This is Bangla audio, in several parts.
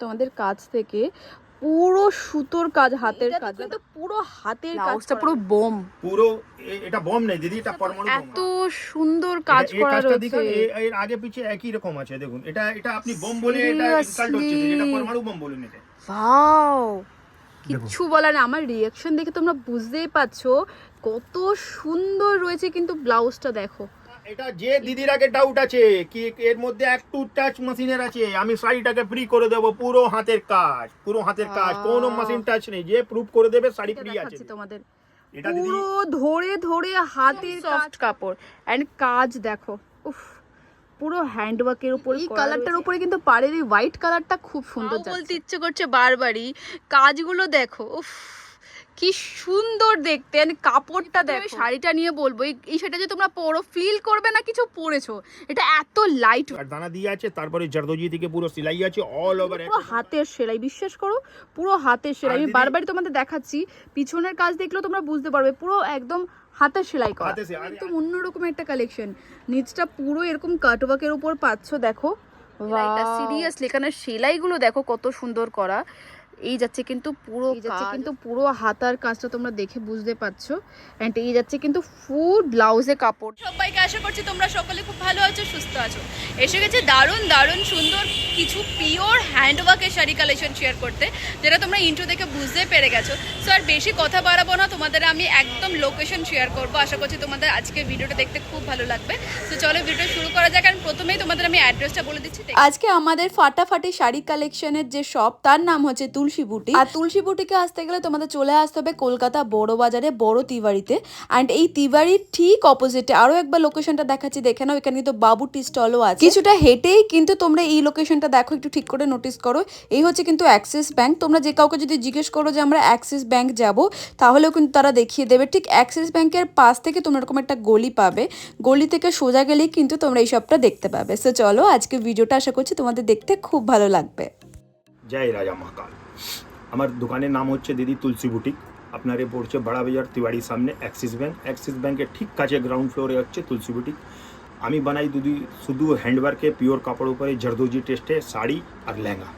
তোমাদের কাছ থেকে পুরো সুতোর কাজ, হাতের কাজ, কিন্তু পুরো হাতের কাজটা পুরো বোম, পুরো এটা বোম নেই দিদি, এটা পরমাণু বোম। এত সুন্দর কাজ করা রয়েছে। এর আগে পিছে একই রকম আছে, দেখুন এটা আপনি বোম বলে এটা ইনসাল্ট হচ্ছে, এটা পরমাণু বোম বলে নিতে। ওয়াও, কিছু বলার না, আমার রিঅ্যাকশন দেখে তোমরা বুঝতেই পারছো কত সুন্দর রয়েছে। কিন্তু ব্লাউজটা দেখো, এটা যে দিদির আগে ডাউট আছে কি এর মধ্যে একটু টাচ মেশিনের আছে, আমি শাড়িটাকে ফ্রি করে দেব, পুরো হাতের কাজ, পুরো হাতের কাজ, কোনো মেশিন টাচ নেই, যে প্রুফ করে দেবে শাড়ি ফ্রি আছে তোমাদের। এটা দিদি পুরো ধরে ধরে হাতের সফট কাপড় এন্ড কাজ দেখো, উফ, পুরো হ্যান্ডওয়ার্কের উপর। এই কালারটার উপরে কিন্তু পাড়ের এই হোয়াইট কালারটা খুব সুন্দর যাচ্ছে। বলতে ইচ্ছে করছে বারবারই, কাজগুলো দেখো, উফ কি সুন্দর দেখতে। এন্ড কাপড়টা দেখো। শাড়িটা নিয়ে বলবো, এই শাড়িটা যে তোমরা পরো ফিল করবে না কিছু পরেছো, এটা এত লাইট আর দানা দিয়ে আছে, তারপরে জর্দোজি থেকে পুরো সেলাই আছে অল ওভার, পুরো হাতের সেলাই, বিশ্বাস করো পুরো হাতের সেলাই। আমি বারবারই তোমাদের দেখাচ্ছি, পিছনের কাজ দেখলেও তোমরা বুঝতে পারবে পুরো একদম হাতের সেলাই করা। একদম অন্যরকম একটা কালেকশন। নিচটা পুরো এরকম কাটওয়ার্কের উপর পাচ্ছো, দেখো সিরিয়াসলি এখানে সেলাইগুলো দেখো কত সুন্দর করা। এই যাচ্ছে কিন্তু পুরো হাতার কাজটা তোমরা দেখে বুঝতে পারছো। এন্ড এই যাচ্ছে কিন্তু ফুল ব্লাউজে কাপড়। সবাইকে আশা করছি তোমরা সকলে খুব ভালো আছো, সুস্থ আছো। এসে গেছে দারুণ দারুণ সুন্দর কিছু পিওর হ্যান্ডওয়ার্কের শাড়ি কালেকশন শেয়ার করতে, যেটা তোমরা ইন্ট্রো দেখে বুঝতে পেরে গেছো। সো আর বেশি কথা বাড়াবো না, তোমাদের আমি একদম লোকেশন শেয়ার করবো। আশা করছি তোমাদের আজকে ভিডিওটা দেখতে খুব ভালো লাগবে। তো চলো ভিডিওটা শুরু করা যাক। কারণ প্রথমেই তোমাদের আমি অ্যাড্রেসটা বলে দিচ্ছি। আজকে আমাদের ফাটাফাটি শাড়ি কালেকশনের যে শপ, তার নাম হচ্ছে তুলসী বুটি। আর তুলসী বুটিকে আসতে গেলে তোমাদের চলে আসতে হবে কলকাতা বড় বাজারে, বড় তিওয়ারিতে। অ্যান্ড এই তিওয়ারির ঠিক অপোজিটে আরো একবার লোকেশনটা দেখাচ্ছি, দেখে নাও। এখানে কিন্তু বাবু টি স্টলও আছে, কিছুটা হেঁটেই কিন্তু তোমরা এই লোকেশনটা দেখো, একটু ঠিক করে নোটিস করো। এই হচ্ছে কিন্তু অ্যাক্সিস ব্যাংক। তোমরা যে কাউকে যদি জিজ্ঞেস করো যে আমরা অ্যাক্সিস ব্যাংক যাব, তাহলেও কিন্তু তারা দেখিয়ে দেবে। ঠিক অ্যাক্সিস ব্যাংকের পাশ থেকে তোমরা এরকম একটা গলি পাবে, গলি থেকে সোজা গেলেই কিন্তু তোমরা এই সবটা দেখতে পাবে। সো চলো আজকে ভিডিওটা আশা করছি তোমাদের দেখতে খুব ভালো লাগবে। জয় রাজা মহাকাল। আমার দোকানের নাম হচ্ছে দিদি তুলসী বুটিক, আপনারে পড়ছে বড়া বাজার তিওয়ারির সামনে অ্যাক্সিস ব্যাংক। অ্যাক্সিস ব্যাংকের ঠিক কাছে গ্রাউন্ড ফ্লোরে হচ্ছে তুলসী বুটিক। আমি বানাই দিদি শুধু হ্যান্ডওয়ার্কে পিওর কাপড় উপরে জর্দোজি টেস্টে শাড়ি আর লেহেঙ্গা।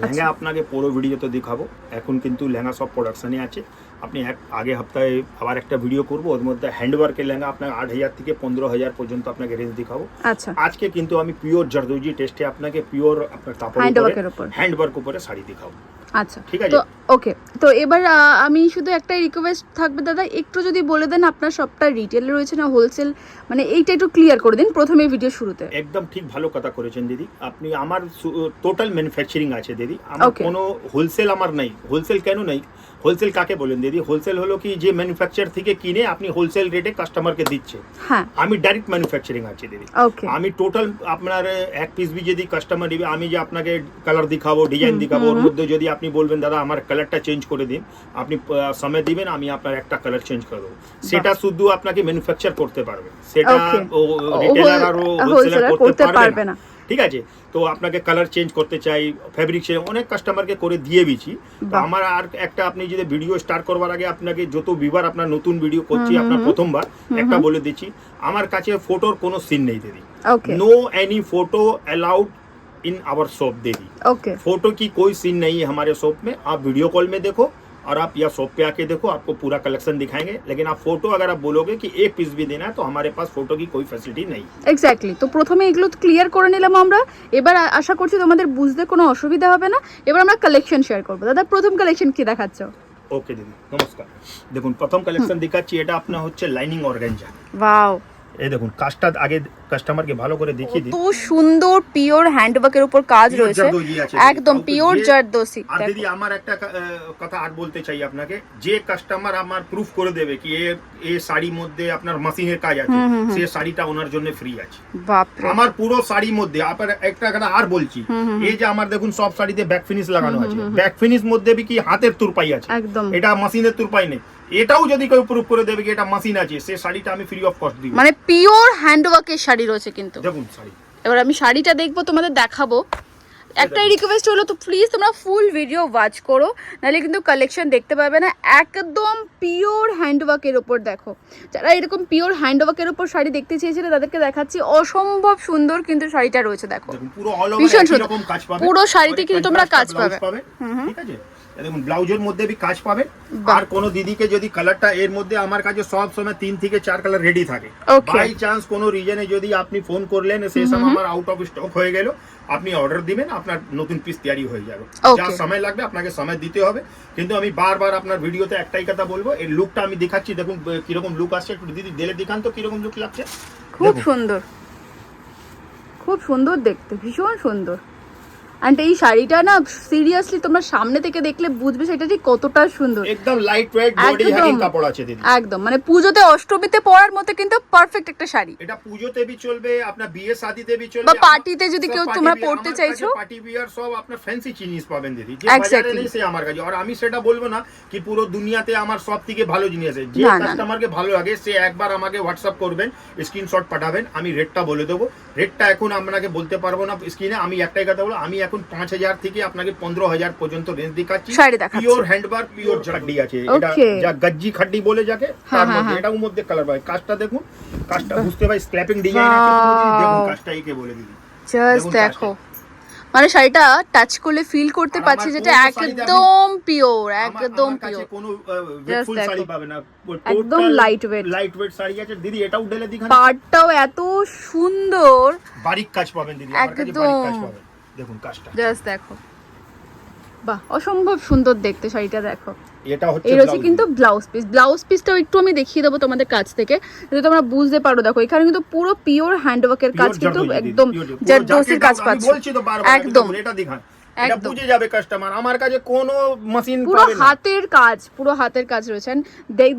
লেহেঙ্গা আপনাকে পুরো ভিডিওতে দেখাবো, এখন কিন্তু লেহেঙ্গা সব প্রোডাকশানে আছে। আপনি আগে সপ্তাহে আবার একটা ভিডিও করবো, ওর মধ্যে হ্যান্ডওয়ার্কের লেহেঙ্গা আপনাকে 8,000 থেকে 15,000 পর্যন্ত আপনাকে রেঞ্জ দেখাবো। আচ্ছা, আজকে কিন্তু আমি পিওর জর্দোজি টেস্টে আপনাকে পিওর আপনার কাপড় হ্যান্ডওয়ার্ক উপরে শাড়ি দেখাবো। আচ্ছা ঠিক আছে, ওকে। তো এবার আমি শুধু একটাই রিকোয়েস্ট থাকবে দাদা, একটু যদি বলে দেন আপনার সবটা রিটেল রয়েছে না হোলসেল, মানে এইটা একটু ক্লিয়ার করে দিন প্রথমে ভিডিও শুরুতে। একদম ঠিক, ভালো কথা করেছেন দিদি আপনি। আমার টোটাল ম্যানুফ্যাকচারিং আছে দিদি, আমার কোনো হোলসেল আমার নাই। হোলসেল কেন নাই? হোলসেল কাকে বলেন দিদি? হোলসেল হলো কি যে ম্যানুফ্যাকচার থেকে কিনে আপনি হোলসেল রেটে কাস্টমারকে দিচ্ছে। হ্যাঁ, আমি ডাইরেক্ট ম্যানুফ্যাকচারিং আছে দিদি। আমি টোটাল আপনার এক পিস বি যদি কাস্টমার দিবে, আমি যে আপনাকে কালার দেখাবো, ডিজাইন দেখাবো, ওর মধ্যে যদি আপনি বলবেন দাদা আমার কালারটা চেঞ্জ করে দিন, আপনি সময় দিবেন, আমি আপনার একটা কালার চেঞ্জ করে দেবো। সেটা শুধু আপনাকে ম্যানুফ্যাকচার করতে পারবে, সেটা রিটেলার আর হোলসেলার করতে পারবে না। ঠিক আছে, তো আপনাকে কালার চেঞ্জ করতে চাই, ফ্যাব্রিক চেঞ্জ অনেক কাস্টমারকে করে দিয়ে দিয়েছি। তো আমার আর একটা, আপনি যদি ভিডিও স্টার্ট করবার আগে আপনাকে যত বিবার আপনার নতুন ভিডিও করছি, আপনার প্রথমবার একটা বলে দিচ্ছি, আমার কাছে ফটোর কোনো সিন নেই দিদি। No any photo allowed in our shop दीदी। फोटो की कोई सीन नहीं है हमारे शॉप में। आप वीडियो कॉल में देखो और आप या शॉप पे आके देखो, आपको पूरा कलेक्शन दिखाएंगे। लेकिन आप फोटो अगर आप बोलोगे कि एक पीस भी देना है, तो हमारे पास फोटो की कोई फैसिलिटी नहीं। এক্স্যাক্টলি। তো প্রথমে এগুলো ক্লিয়ার করে নিলাম আমরা। এবার আশা করছি তোমাদের বুঝতে কোনো অসুবিধা হবে না। এবার আমরা কালেকশন শেয়ার করব। দাদা প্রথম কালেকশন কি দেখাচ্ছ? ওকে দিদি নমস্কার। দেখুন প্রথম কালেকশন দেখাচ্ছি, এটা আপনার হচ্ছে লাইনিং অর্গানজা। ওয়াও, এই দেখুন কাজটা আগে কাস্টমারকে ভালো করে দেখিয়ে দিই। তো সুন্দর পিওর হ্যান্ডওয়ার্কের উপর কাজ রয়েছে, একদম পিওর জারদোসি। আর দিদি আমার একটা কথা আর বলতে চাই আপনাকে, যে কাস্টমার আমার প্রুফ করে দেবে কি এই শাড়ির মধ্যে আপনার মেশিনের কাজ আছে, সে শাড়িটা ওনার জন্য ফ্রি আছে। বাপরে, আমার পুরো শাড়ির মধ্যে আপনার একটা কথা আর বলছি, এই যে আমার দেখুন সব শাড়িতে ব্যাক ফিনিশ লাগানো আছে, ব্যাক ফিনিশ মধ্যে কি হাতের তুরপাই আছে, এটা মেশিনের তুরপাই নেই। এটাও যদি কেউ প্রুফ করে দেবে কি এটা মেশিন আছে, সেই শাড়িটা আমি ফ্রি অফ কস্ট দিব। মানে পিওর হ্যান্ডওয়ার্কের শাড়ি রয়েছে কিন্তু। দেখুন শাড়ি, এবার আমি শাড়িটা দেখবো, তোমাদের দেখাবো। একটাই রিকোয়েস্ট হলো, তো প্লিজ তোমরা ফুল ভিডিও ওয়াচ করো, নাহলে কিন্তু কালেকশন দেখতে পাবে না। একদম পিওর হ্যান্ডওয়ার্কের ওপর দেখো, যারা এরকম পিওর হ্যান্ডওয়ার্কের ওপর শাড়ি দেখতে চেয়েছিলে তাদেরকে দেখাচ্ছি। অসম্ভব সুন্দর কিন্তু শাড়িটা রয়েছে দেখো, পুরো অল ওভার ভীষণ সুন্দর। এরকম কাজ পাবে, পুরো শাড়িতে কিন্তু তোমরা কাজ পাবে। ঠিক আছে, দেখুন ব্লাউজের মধ্যে भी কাজ পাবে। আর কোন দিদিকে যদি কালারটা এর মধ্যে আমার কাছে সব সময় 3 থেকে 4 কালার রেডি থাকে, বাই চান্স কোন রিজনে যদি আপনি ফোন করলেন সেই সময় আমার আউট অফ স্টক হয়ে গেল, আপনি অর্ডার দিবেন, আপনার নতুন পিস তৈরি হয়ে যাবে। যা সময় লাগবে আপনাকে সময় দিতে হবে। কিন্তু আমি বারবার আপনার ভিডিওতে একটাই কথা বলবো, এই লুকটা আমি দেখাচ্ছি, দেখুন কিরকম লুক আসছে। একটু দিদি দিলে দেখান তো কিরকম লুক লাগছে। খুব সুন্দর, খুব সুন্দর দেখতে, ভীষণ সুন্দর। এন্ড এই শাড়িটা না সিরিয়াসলি তোমরা সামনে থেকে দেখলে বুঝবে সেটা ঠিক কতটা সুন্দর। একদম লাইট ওয়েট বডি হ্যাঙ্গিং কাপড় আছে দিদি, একদম মানে পূজোতে অষ্টমীতে পরার মতো কিন্তু পারফেক্ট একটা শাড়ি। এটা পূজোতে भी চলবে, আপনার বিয়ে শাদিতে भी চলবে, বা পার্টিতে যদি কেউ তোমরা পড়তে চাইছো, পার্টি বিয়ার সব আপনার ফ্যান্সি জিনিস পাবেন দিদি, যে বাজারে নেই সে আমার কাছে। আর আমি সেটা বলবো না কি পুরো দুনিয়াতে আমার সব থেকে ভালো জিনিস আছে। যে কাস্টমারকে ভালো লাগে সে একবার আমাকে হোয়াটসঅ্যাপ করবেন, স্ক্রিনশট পাঠাবেন, আমি রেটটা বলে দেবো। রেটটা এখন আপনাকে বলতে পারবো না স্ক্রিনে, আমি একটাই কথা বলবো, আমি এখন 5000 থেকে আপনাকে 15000 পর্যন্ত রেঞ্জ দেখাচ্ছি। পিওর হ্যান্ডওয়ার্ক, পিওর খাড্ডি আছে, এটা যা গজ্জি খাড্ডি বলে যাকে, তার মধ্যে এটার মধ্যে কালার পাবে। কাজটা দেখুন, কাজটা বুঝতে পাই, স্ক্র্যাপিং ডিজাইন আছে, দেখুন কাজটা একে বলে দিদি, জাস্ট দেখো, মানে শাড়িটা টাচ করলে ফিল করতে পারছি যেটা একদম পিওর, একদম পিওর। কোনো ফুল শাড়ি পাবে না, একদম লাইট ওয়েট শাড়ি আছে দিদি। এটাও ঢেলে দিখান, পাড়টাও এত সুন্দর, বারিক কাজ পাবেন দিদি, আমার কাছে বারিক কাজ পাবেন। দেখুন কাজটা জাস্ট দেখো, বাহ অসম্ভব সুন্দর দেখতে শাড়িটা। দেখো এটা হচ্ছে এই রয়েছে কিন্তু ব্লাউজ পিস। ব্লাউজ পিসটাও একটু আমি দেখিয়ে দেবো তোমাদের কাছ থেকে, যাতে তোমরা বুঝতে পারো। দেখো এখানে কিন্তু পুরো পিওর হ্যান্ডওয়ার্কের কাজ, কিন্তু একদম জারদোসির কাজ পাচ্ছ। বলছি তো বারবার, একদম এটা দেখান, এটা বুঝে যাবে কাস্টমার। আমার কাছে কোনো মেশিন পুরো হাতের কাজ, পুরো হাতের কাজ রয়েছে।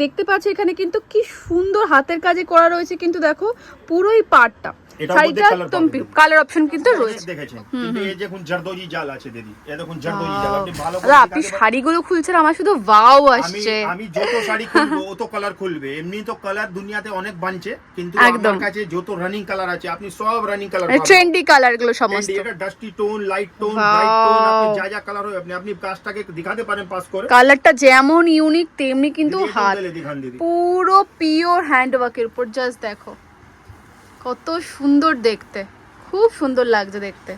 দেখতে পাচ্ছ এখানে কিন্তু কি সুন্দর হাতের কাজে করা রয়েছে, কিন্তু দেখো পুরোই পাড়টা শাড়িটা একদম কালার অপশন কিন্তু রয়েছে। দেখেছেন কিন্তু এই দেখুন জারদোজি জাল আছে দিদি, এই দেখুন জারদোজি জাল। আপনি ভালো করে আপনি শাড়িগুলো খুলছেন, আমার শুধু ওয়াও আসছে। আমি যত শাড়ি খুলবো ও তো কালার খুলবে। এমনি তো কালার দুনিয়াতে অনেক বানছে, কিন্তু আমার কাছে যত রানিং কালার আছে আপনি সব রানিং কালার পাবেন, ট্রেন্ডি কালার গুলো সমস্ত। এটা dusty tone, light tone, bright tone, আপনি যা যা কালার হয় আপনি কাজটাকে দেখাতে পারেন পাস করে। কালারটা যেমন ইউনিক তেমনি কিন্তু হাত পুরো পিওর হ্যান্ডওয়ার্কের উপর। জাস্ট দেখো কত সুন্দর দেখতে, খুব সুন্দর লাগছে দেখতে,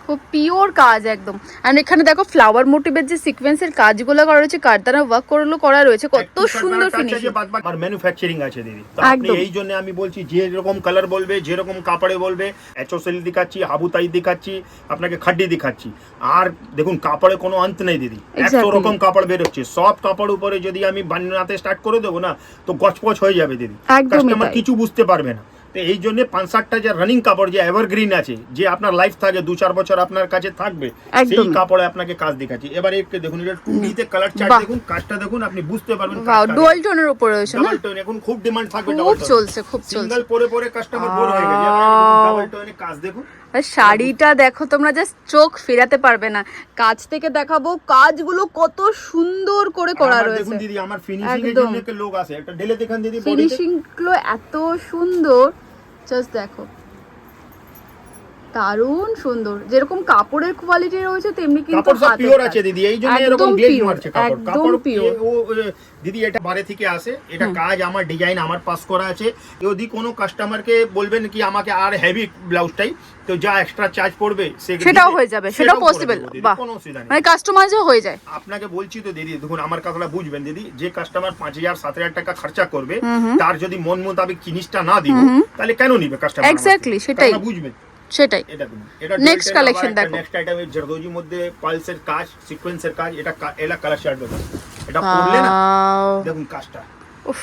খুব পিওর কাজ একদম। আর এখানে দেখো ফ্লাওয়ার মোটিভের যে সিকোয়েন্সের কাজগুলো করা রয়েছে, কারদানা ওয়ার্ক করলো করা রয়েছে, কত সুন্দর ফিনিশিং। আর ম্যানুফ্যাকচারিং আছে দিদি, আপনি এই জন্য আমি বলছি যে রকম কালার বলবে, যে রকম কাপড়ে বলবে, এচোসেল দেখাচ্ছি, হাবুতাই দেখাচ্ছি, আপনাকে খাড্ডি দেখাচ্ছি। আর দেখুন কাপড়ে কোনো অন্ত নেই দিদি, 100 রকম কাপড় বের হচ্ছে। সব কাপড় উপরে যদি আমি বানাতে স্টার্ট করে দেবো না তো গছপছ হয়ে যাবে দিদি, কাস্টমার কিছু বুঝতে পারবে না। এই জন্য 5-7টা যে রানিং কাপড়, যে এভারগ্রিন আছে, যে আপনার লাইফ থাকে 2-4 বছর আপনার কাছে থাকবে, সেই কাপড়ে আপনাকে কাজ দেখাচ্ছি। এবার একটু দেখুন, এটা 2D তে কালার চার্ট দেখুন, কাজটা দেখুন, আপনি বুঝতে পারবেন। ডুয়াল টোনের উপরে রয়েছে না, ডাবল টোন এখন খুব ডিমান্ড থাকবে, খুব চলছে, খুব চলছে। সিঙ্গেল পরে পরে কাস্টমার বোর হয়ে গেছে, ডাবল টোনে কাজ দেখুন। শাড়িটা দেখো, তোমরা জাস্ট চোখ ফেরাতে পারবে না। কাজ থেকে দেখাবো, কাজগুলো কত সুন্দর করে করা রয়েছে। দেখুন দিদি, আমার ফিনিশিং এর জন্য একটা লোক আছে, একটা ঢেলে দেখান দিদি, ফিনিশিং গুলো এত সুন্দর, জাস্ট দেখো দারুণ সুন্দর। যেরকম কাপড়ের কোয়ালিটি রয়েছে তেমনি কিন্তু কাপড় সব পিওর আছে দিদি, এই জন্য এরকম গ্লেজ মারছে কাপড়। কাপড় পিওর ও দিদি, এটা বাইরে থেকে আসে, এটা কাজ আমার ডিজাইন আমার পাস করা আছে। যদি কোনো কাস্টমারকে বলবেন কি আমাকে আর হেভি ব্লাউজ চাই, তো যা এক্সট্রা চার্জ পড়বে সেটাও হয়ে যাবে, সেটাও পসিবল। বাহ, মানে কাস্টমাইজও হয়ে যায়। আপনাকে বলছি তো দিদি, দেখুন আমার কথাটা বুঝবেন দিদি, যে কাস্টমার 5000-7000 টাকা খরচা করবে, তার যদি মন মোতাবেক জিনিসটা না দিব, তাহলে কেন নিবে কাস্টমার? এক্স্যাক্টলি, সেটাই বুঝবেন, সেটাই। এটা নেক্সট কালেকশন দেখো, নেক্সট আইটেম এর জারদোজির মধ্যে পালসের কাজ, সিকোয়েন্সের কাজ, এটা এলা কালার শার্ট দেখুন, এটা পরলে না দেখুন কাজটা, উফ,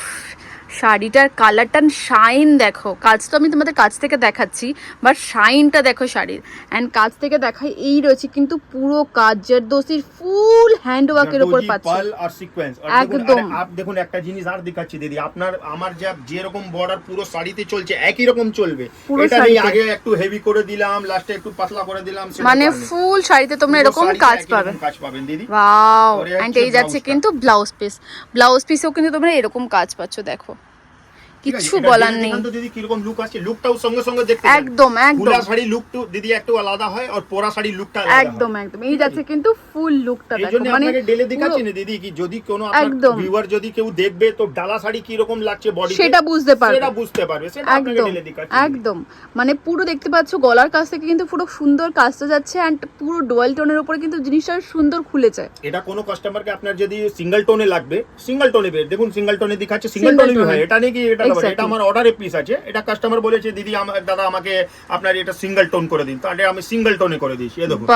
শাড়িটার কালারটা শাইন দেখো। কাজ তো আমি তোমাদের কাছ থেকে দেখাচ্ছি, বাট শাইনটা দেখো শাড়ির। এন্ড কাছ থেকে দেখাই, এই রয়েছে কিন্তু পুরো কাজ জারদোসির ফুল হ্যান্ড ওয়ার্কের উপর পাচ্ছি, পার্ল আর সিকোয়েন্স। একদম। আপ দেখুন একটা জিনিস আর দেখাচ্ছি দিদি, আপনার আমার যে রকম বর্ডার পুরো শাড়িতে চলছে একই রকম চলবে। এটা আমি আগে একটু হেভি করে দিলাম, লাস্টে একটু পাতলা করে দিলাম, মানে ফুল শাড়িতে তোমরা এরকম কাজ পাবেন দিদি। ওয়াও। এন্ড এই যাচ্ছে কিন্তু ব্লাউজ পিস। ব্লাউজ পিসেও কিন্তু তোমরা এরকম কাজ পাচ্ছ, দেখো কিছু বলার নেই। দিদি কিরকম লুক আছে, লুকটাও সঙ্গে সঙ্গে দেখতে একদম ফুলা শাড়ি লুক দিদি একটু আলাদা হয় আর পরা শাড়ি লুকটা আলাদা হয়। একদম এই যাচ্ছে কিন্তু ফুল লুকটা দেখো, এইজন্য আপনাকে ডেলে দেখাচ্ছি না দিদি, কি যদি কোনো আপনার ভিউয়ার যদি কেউ দেখবে তো ডালা শাড়ি কি রকম লাগছে বডি সেটা বুঝতে পারবে, সেটা আপনাকে ডেলে দেখাচ্ছি। একদম মানে পুরো দেখতে পাচ্ছো গলার কাছ থেকে কিন্তু পুরো সুন্দর কাজটা যাচ্ছে এন্ড পুরো ডুয়াল টোনের উপরে কিন্তু জিনিসটা সুন্দর খুলেছে। এটা কোনো কাস্টমারকে আপনার যদি সিঙ্গেল টোনে লাগবে সিঙ্গেল টোনে দেখুন সিঙ্গেল টোনে দেখাচ্ছে, সিঙ্গেল টোনে হয়, এটা নেই কি এটা আমার অর্ডারে পিস আছে, এটা কাস্টমার বলেছে দিদি দাদা আমাকে আপনার এটা সিঙ্গেল টোন করে দিন, তাহলে আমি সিঙ্গেল টোনে করে দিয়েছি। এই দেখুন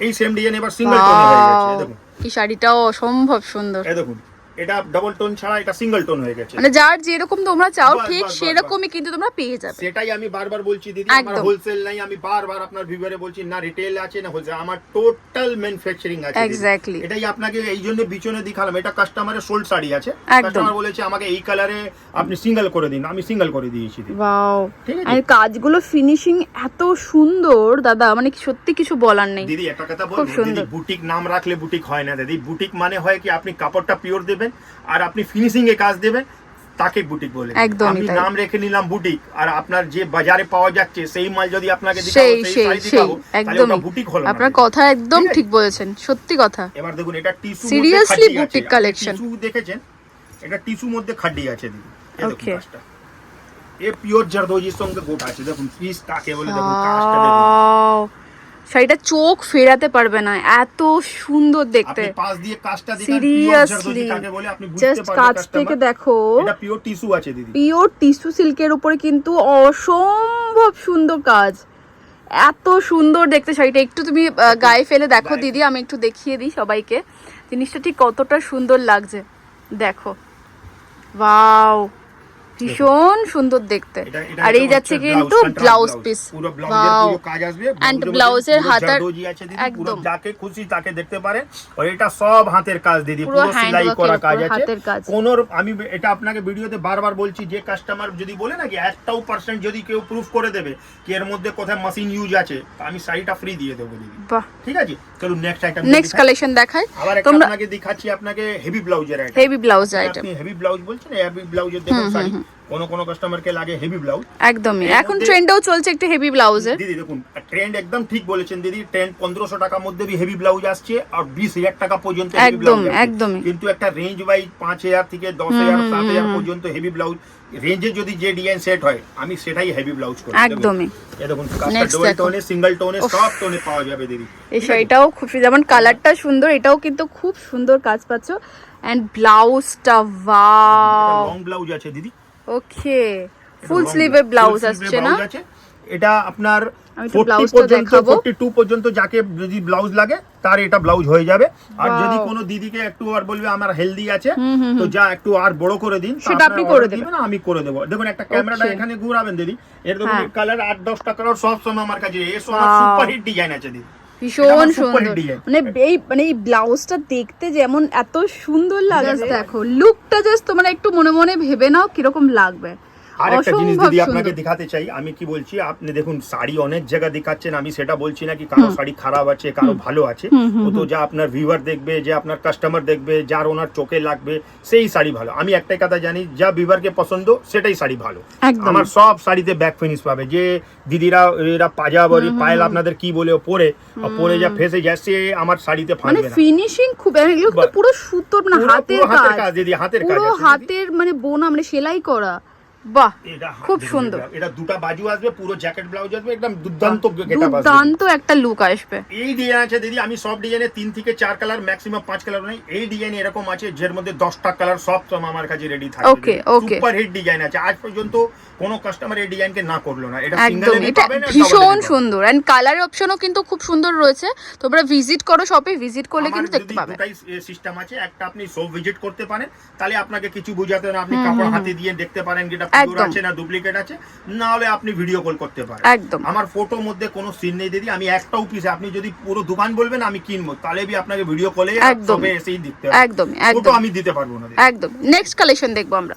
এই সেম ডিজাইন এবার সিঙ্গেল টোনে হয়ে গেছে। এই দেখুন এই শাড়িটাও অসম্ভব সুন্দর। এই দেখুন এটা ডাবল টোন ছাড়া এটা সিঙ্গেল টোন হয়ে গেছে, মানে যার যেরকম তোমরা চাও ঠিক সেরকমই কিন্তু তোমরা পেয়ে যাবে। সেটাই আমি বারবার বলছি দিদি, আমার হোলসেল নাই, আমি বারবার আপনার ভিউয়ারে বলছি না রিটেল আছে না হোলসেল, আমার টোটাল ম্যানুফ্যাকচারিং আছে। এক্স্যাক্টলি এটাই আপনাকে এই জন্য বিচনে দেখালাম, এটা কাস্টমারের সোল্ড শাড়ি আছে, কাস্টমার বলেছে আমাকে এই কালারে আপনি সিঙ্গেল করে দিন, আমি সিঙ্গেল করে দিয়েছি। ওয়াও, আর কাজগুলো ফিনিশিং এত সুন্দর দাদা, মানে সত্যি কিছু বলার নেই। দিদি একটা কথা বলবো দিদি, বুটিক নাম রাখলে বুটিক হয় না দিদি, বুটিক মানে হয় কি আপনি কাপড়টা পিওর দেবেন আর আপনি ফিনিশিং এ কাজ দেবেন, তাকে বুটিক বলে। আমি নাম রেখে নিলাম বুটিক, আর আপনার যে বাজারে পাওয়া যাচ্ছে সেই মাল যদি আপনাকে দেখাবো সেই শাড়ি দেখাবো, তাহলে ওটা বুটিক হলো না। আপনার কথা একদম ঠিক বলেছেন, সত্যি কথা। এবার দেখুন এটা tissue, seriously boutique collection. Tissue দেখেছেন, এটা টিস্যু মধ্যে খাড্ডি আছে দিদি, এই দেখুন কাজটা, এই পিওর জারদোজির সঙ্গে গোটা আছে, দেখুন পিস কাকে বলে, দেখুন কাজটা দেখুন, শাড়িটা চোখ ফেরাতে পারবে না, এত সুন্দর দেখতে। আপনি পাশ দিয়ে কাজটা দেখেন, সিরিয়াসলি জাস্ট কাজ থেকে দেখো, এটা পিওর টিস্যু আছে দিদি, পিওর টিস্যু সিল্কের উপরে কিন্তু অসম্ভব সুন্দর কাজ, এত সুন্দর দেখতে শাড়িটা। একটু তুমি গায়ে ফেলে দেখো দিদি, আমি একটু দেখিয়ে দিই সবাইকে জিনিসটা ঠিক কতটা সুন্দর লাগছে, দেখো ওয়াও, ভীষণ সুন্দর দেখতে। আর এই যাচ্ছে কিন্তু ব্লাউজ পিস, পুরো ব্লাউজের পুরো কাজ আসবে, এন্ড ব্লাউজের হাতার একদম যাকে খুশি তাকে দেখতে পারে, আর এটা সব হাতের কাজ দিদি, পুরো সেলাই করা কাজ আছে কোন। আমি এটা আপনাকে ভিডিওতে বারবার বলছি, যে কাস্টমার যদি বলে না কি 1% যদি কেউ প্রুফ করে দেবে কি এর মধ্যে কোথায় মেশিন ইউজ আছে, আমি শাড়িটা ফ্রি দিয়ে দেবো দিদি। ঠিক আছে, চলুন নেক্সট আইটেম, নেক্সট কালেকশন দেখাই। আবার একটা আপনাকে দেখাচ্ছি, আপনাকে হেভি ব্লাউজের আইটেম, হেভি ব্লাউজ আইটেম। আপনি হেভি ব্লাউজ বলছেন, হেভি ব্লাউজের দেখুন শাড়ি, কোন কাস্টমারকে লাগে হেভি ব্লাউজ, একদমই এখন ট্রেন্ডও চলছে একটু হেভি ব্লাউজের। দিদি দেখুন ট্রেন্ড একদম ঠিক বলেছেন দিদি, ট্রেন্ড 1500 টাকার মধ্যে হেভি ব্লাউজ আসছে আর 20000 টাকা পর্যন্ত হেভি ব্লাউজ, একদমই। কিন্তু একটা রেঞ্জ ওয়াইজ 5000 থেকে 10000 7000 পর্যন্ত হেভি ব্লাউজ রেঞ্জে যদি যে ডিজাইন সেট হয় আমি সেটাই হেভি ব্লাউজ করি। একদমই, এই দেখুন কাজটা ডবল টোনে, সিঙ্গেল টোনে, সব টোনে পাওয়া যাবে দিদি। এই শাড়িটাও খুব যেমন কালারটা সুন্দর, এটাও কিন্তু খুব সুন্দর কাজ পাচ্ছ, এন্ড ব্লাউজটা ওয়াও, লং ব্লাউজ আছে দিদি, ওকে ফুল স্লিভের ব্লাউজ আসছে না, এটা আপনার 42 পর্যন্ত যাকে যদি ব্লাউজ লাগে তার এটা ব্লাউজ হয়ে যাবে। আর যদি কোনো দিদিকে একটু আর বলবে আমার হেলদি আছে তো যা একটু আর বড় করে দিন, সেটা আপনি করে দেবেন, আমি করে দেবো। দেখুন একটা ক্যামেরাটা এখানে ঘুরাবেন দিদি, এর দেখুন কালার 8-10টা কালার সব সময় আমার কাছে, এই সব সুপার হিট ডিজাইন আছে দিদি, ভীষণ সুন্দর। মানে এই ব্লাউজটা দেখতে যেমন এত সুন্দর লাগে, দেখো লুকটা জাস্ট তোমরা একটু মনে মনে ভেবে নাও কিরকম লাগবে। আর একটা জিনিস দিদি আপনাকে দেখাতে চাই, আমি কি বলছি, আপনি দেখুন শাড়ি অনেক জায়গা দেখাচ্ছেন, আমি সেটা বলছি না কি কারো শাড়ি খারাপ আছে কারো ভালো আছে, তো যা আপনার ভিউয়ার দেখবে, যে আপনার কাস্টমার দেখবে, যার ওনার চোখে লাগবে সেই শাড়ি ভালো। আমি একটাই কথা জানি, যা ভিউয়ারকে পছন্দ সেটাই শাড়ি ভালো। আমার সব শাড়িতে ব্যাক ফিনিশ পাবে, যে দিদিরা এরা পাজাবরি পায়েল আপনাদের কি বলে পরে যা ফেসে যায় সে আমার শাড়িতে ফাঁকবে না, ফিনিশিং খুব, এগুলো তো পুরো সুতোর না, হাতের কাজ দিদি, হাতের কাজ, পুরো হাতের মানে বোনা, মানে সেলাই করা, বাহ খুব সুন্দর। এটা দুটো বাজু আসবে, পুরো জ্যাকেট ব্লাউজ আসবে, একদম দুর্দান্ত দুর্দান্ত একটা লুক আসবে। এই ডিজাইন আছে দিদি, আমি সব ডিজাইনে 3 থেকে 4 কালার ম্যাক্সিমাম 5 কালার নাই, এই ডিজাইন এরকম আছে যার মধ্যে 10টা কালার সব আমার কাছে রেডি থাকে। ওকে ওকে, সুপার হিট ডিজাইন আছে, আজ পর্যন্ত কোন কাস্টমার এই ডিজাইনকে না করলো না। এটা সিঙ্গেল এ পাবেন, ভীষণ সুন্দর, এন্ড কালার অপশনও কিন্তু খুব সুন্দর রয়েছে। তোমরা ভিজিট করো, শপে ভিজিট করলে কিন্তু দেখতে পাবে। দুটাই সিস্টেম আছে, একটা আপনি শপ ভিজিট করতে পারেন, তাহলে আপনাকে কিছু বোঝাতে না, আপনি কাপড় হাতে দিয়ে দেখতে পারেন যেটা পিওর আছে না ডুপ্লিকেট আছে, না হলে আপনি ভিডিও কল করতে পারেন। একদম, আমার ফটোর মধ্যে কোনো সিন নেই দিদি, আমি একটাও পিস, আপনি যদি পুরো দোকান বলবেন আমি কিনবো, তাহলে भी আপনাকে ভিডিও কলে সবে এসেই দিতে হবে, একদম ফটো আমি দিতে পারবো না। একদম নেক্সট কালেকশন দেখবো আমরা।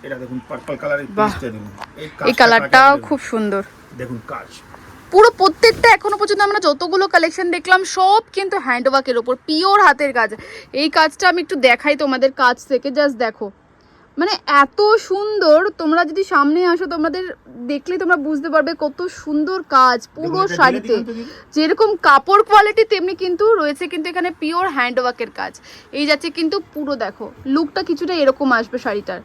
এটা দেখুন পার্পল কালারের পিসটা দেখুন, এই কালারটাও খুব সুন্দর, দেখুন কাজ পুরো প্রত্যেকটা এখনো পর্যন্ত আমরা যতগুলো কালেকশন দেখলাম সব কিন্তু হ্যান্ডওয়ার্কের উপর, পিওর হাতের কাজ। এই কাজটা আমি একটু দেখাই তোমাদের কাছ থেকে, জাস্ট দেখো, মানে এত সুন্দর, তোমরা যদি সামনে আসো তোমাদের দেখলে তোমরা বুঝতে পারবে কত সুন্দর কাজ পুরো শাড়িতে। যেরকম কাপড় কোয়ালিটি তেমনি কিন্তু রয়েছে কিন্তু এখানে পিওর হ্যান্ডওয়ার্কের কাজ। এই যাচ্ছে কিন্তু পুরো দেখো লুকটা কিছুটা এরকম আসবে শাড়িটার।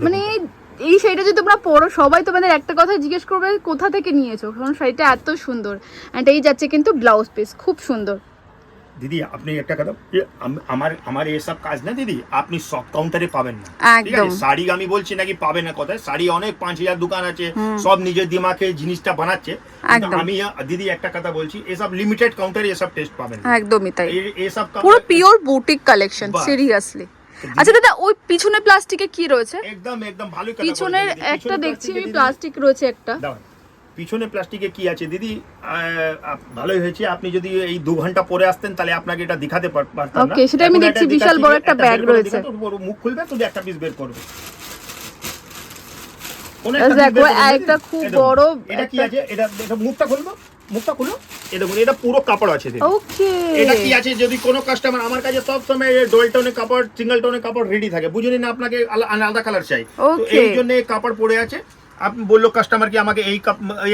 মানে এই শাড়িটা যদি তোমরা পরো সবাই তোমাদের একটা কথা জিজ্ঞেস করবে কোথা থেকে নিয়েছো, কারণ শাড়িটা এত সুন্দর। অ্যান্ড এই যাচ্ছে কিন্তু ব্লাউজ পিস খুব সুন্দর। দিদি আপনি একটা কথা, আমার এসব কাজ না দিদি আপনি সব কাউন্টারে পাবেন না, ঠিক আছে? শাড়ি আমি বলছি নাকি পাবে না কোথায়, শাড়ি অনেক 5000 দোকান আছে, সব নিজের দিমাগে জিনিসটা বানাচ্ছে। আমি দিদি একটা কথা বলছি, এসব লিমিটেড কাউন্টারে এসব টেস্ট পাবেন না। একদমই তাই, এসব পুরো পিওর বুটিক কালেকশন সিরিয়াসলি। আচ্ছা দাদা ওই পিছনে প্লাস্টিকে কি রয়েছে? একদম ভালো কথা। পিছনের একটা দেখছি আমি প্লাস্টিক রয়েছে একটা। পিছনে প্লাস্টিকে কি আছে দিদি? ভালোই হয়েছে, আপনি যদি এই 2 ঘন্টা পরে আসতেন তাহলে আপনাকে এটা দেখাতে পারতাম না। ওকে, সেটা আমি দেখছি বিশাল বড় একটা ব্যাগ রয়েছে। মুখ খুলবে শুধু একটা পিস বের করবে। দেখো একটা খুব বড়, এটা কি আছে? এটা মুখটা খুলবো, মুখটা খুলো। এই দেখুন এটা পুরো কাপড় আছে দিদি। ওকে, এটা কি আছে? যদি কোনো কাস্টমার আমার কাছে সব সময় ডবল টোনের কাপড়, সিঙ্গেল টোনের কাপড় রেডি থাকে, বুঝুনি না আপনাকে আলাদা কালার চাই, তো এই জন্য কাপড় পড়ে আছে। আপনি বললো কাস্টমার কি আমাকে এই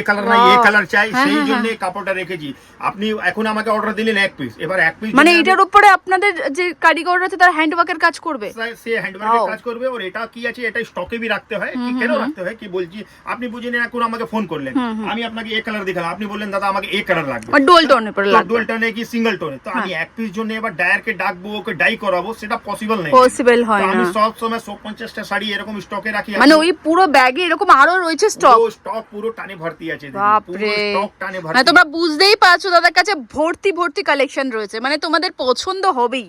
কালার নাই এই কালার চাই, সেই জন্য কাপড়টা রেখেছি। আপনি এখন আমাকে অর্ডার দিলেন এক পিস, এবার এক পিস মানে এটার উপরে আপনাদের যে কারিগর আছে তার হ্যান্ডওয়ার্কের কাজ করবে, সে হ্যান্ডওয়ার্কের কাজ করবে। আর এটা কি আছে, এটা স্টকে भी রাখতে হয়। কি কেন রাখতে হয় কি বলছি, আপনি বুঝেন না। এখন আমাকে ফোন করলেন, আমি আপনাকে এই কালার দেখালাম, আপনি বললেন দাদা আমাকে এই কালার লাগবে, ডুয়াল টোনের পরে লাগবে, ডুয়াল টোনে কি সিঙ্গেল টোনে, তো আমি এক পিস জন্য এবার ডায়ারকে ডাকবো, ওকে ডাই করাবো, সেটা পসিবল নেই, পসিবল হয় না। আমি সব সময় 150টা শাড়ি এরকম স্টকে রাখি। মানে ওই পুরো ব্যাগে এরকম আরো রয়েছে স্টক পুরো টানে ভর্তি আছে দিদি, বাপরে, পুরো স্টক টানে ভর্তি। মানে তোমরা বুঝতেই পারছো দাদার কাছে ভর্তি কালেকশন রয়েছে, মানে তোমাদের পছন্দ হবেই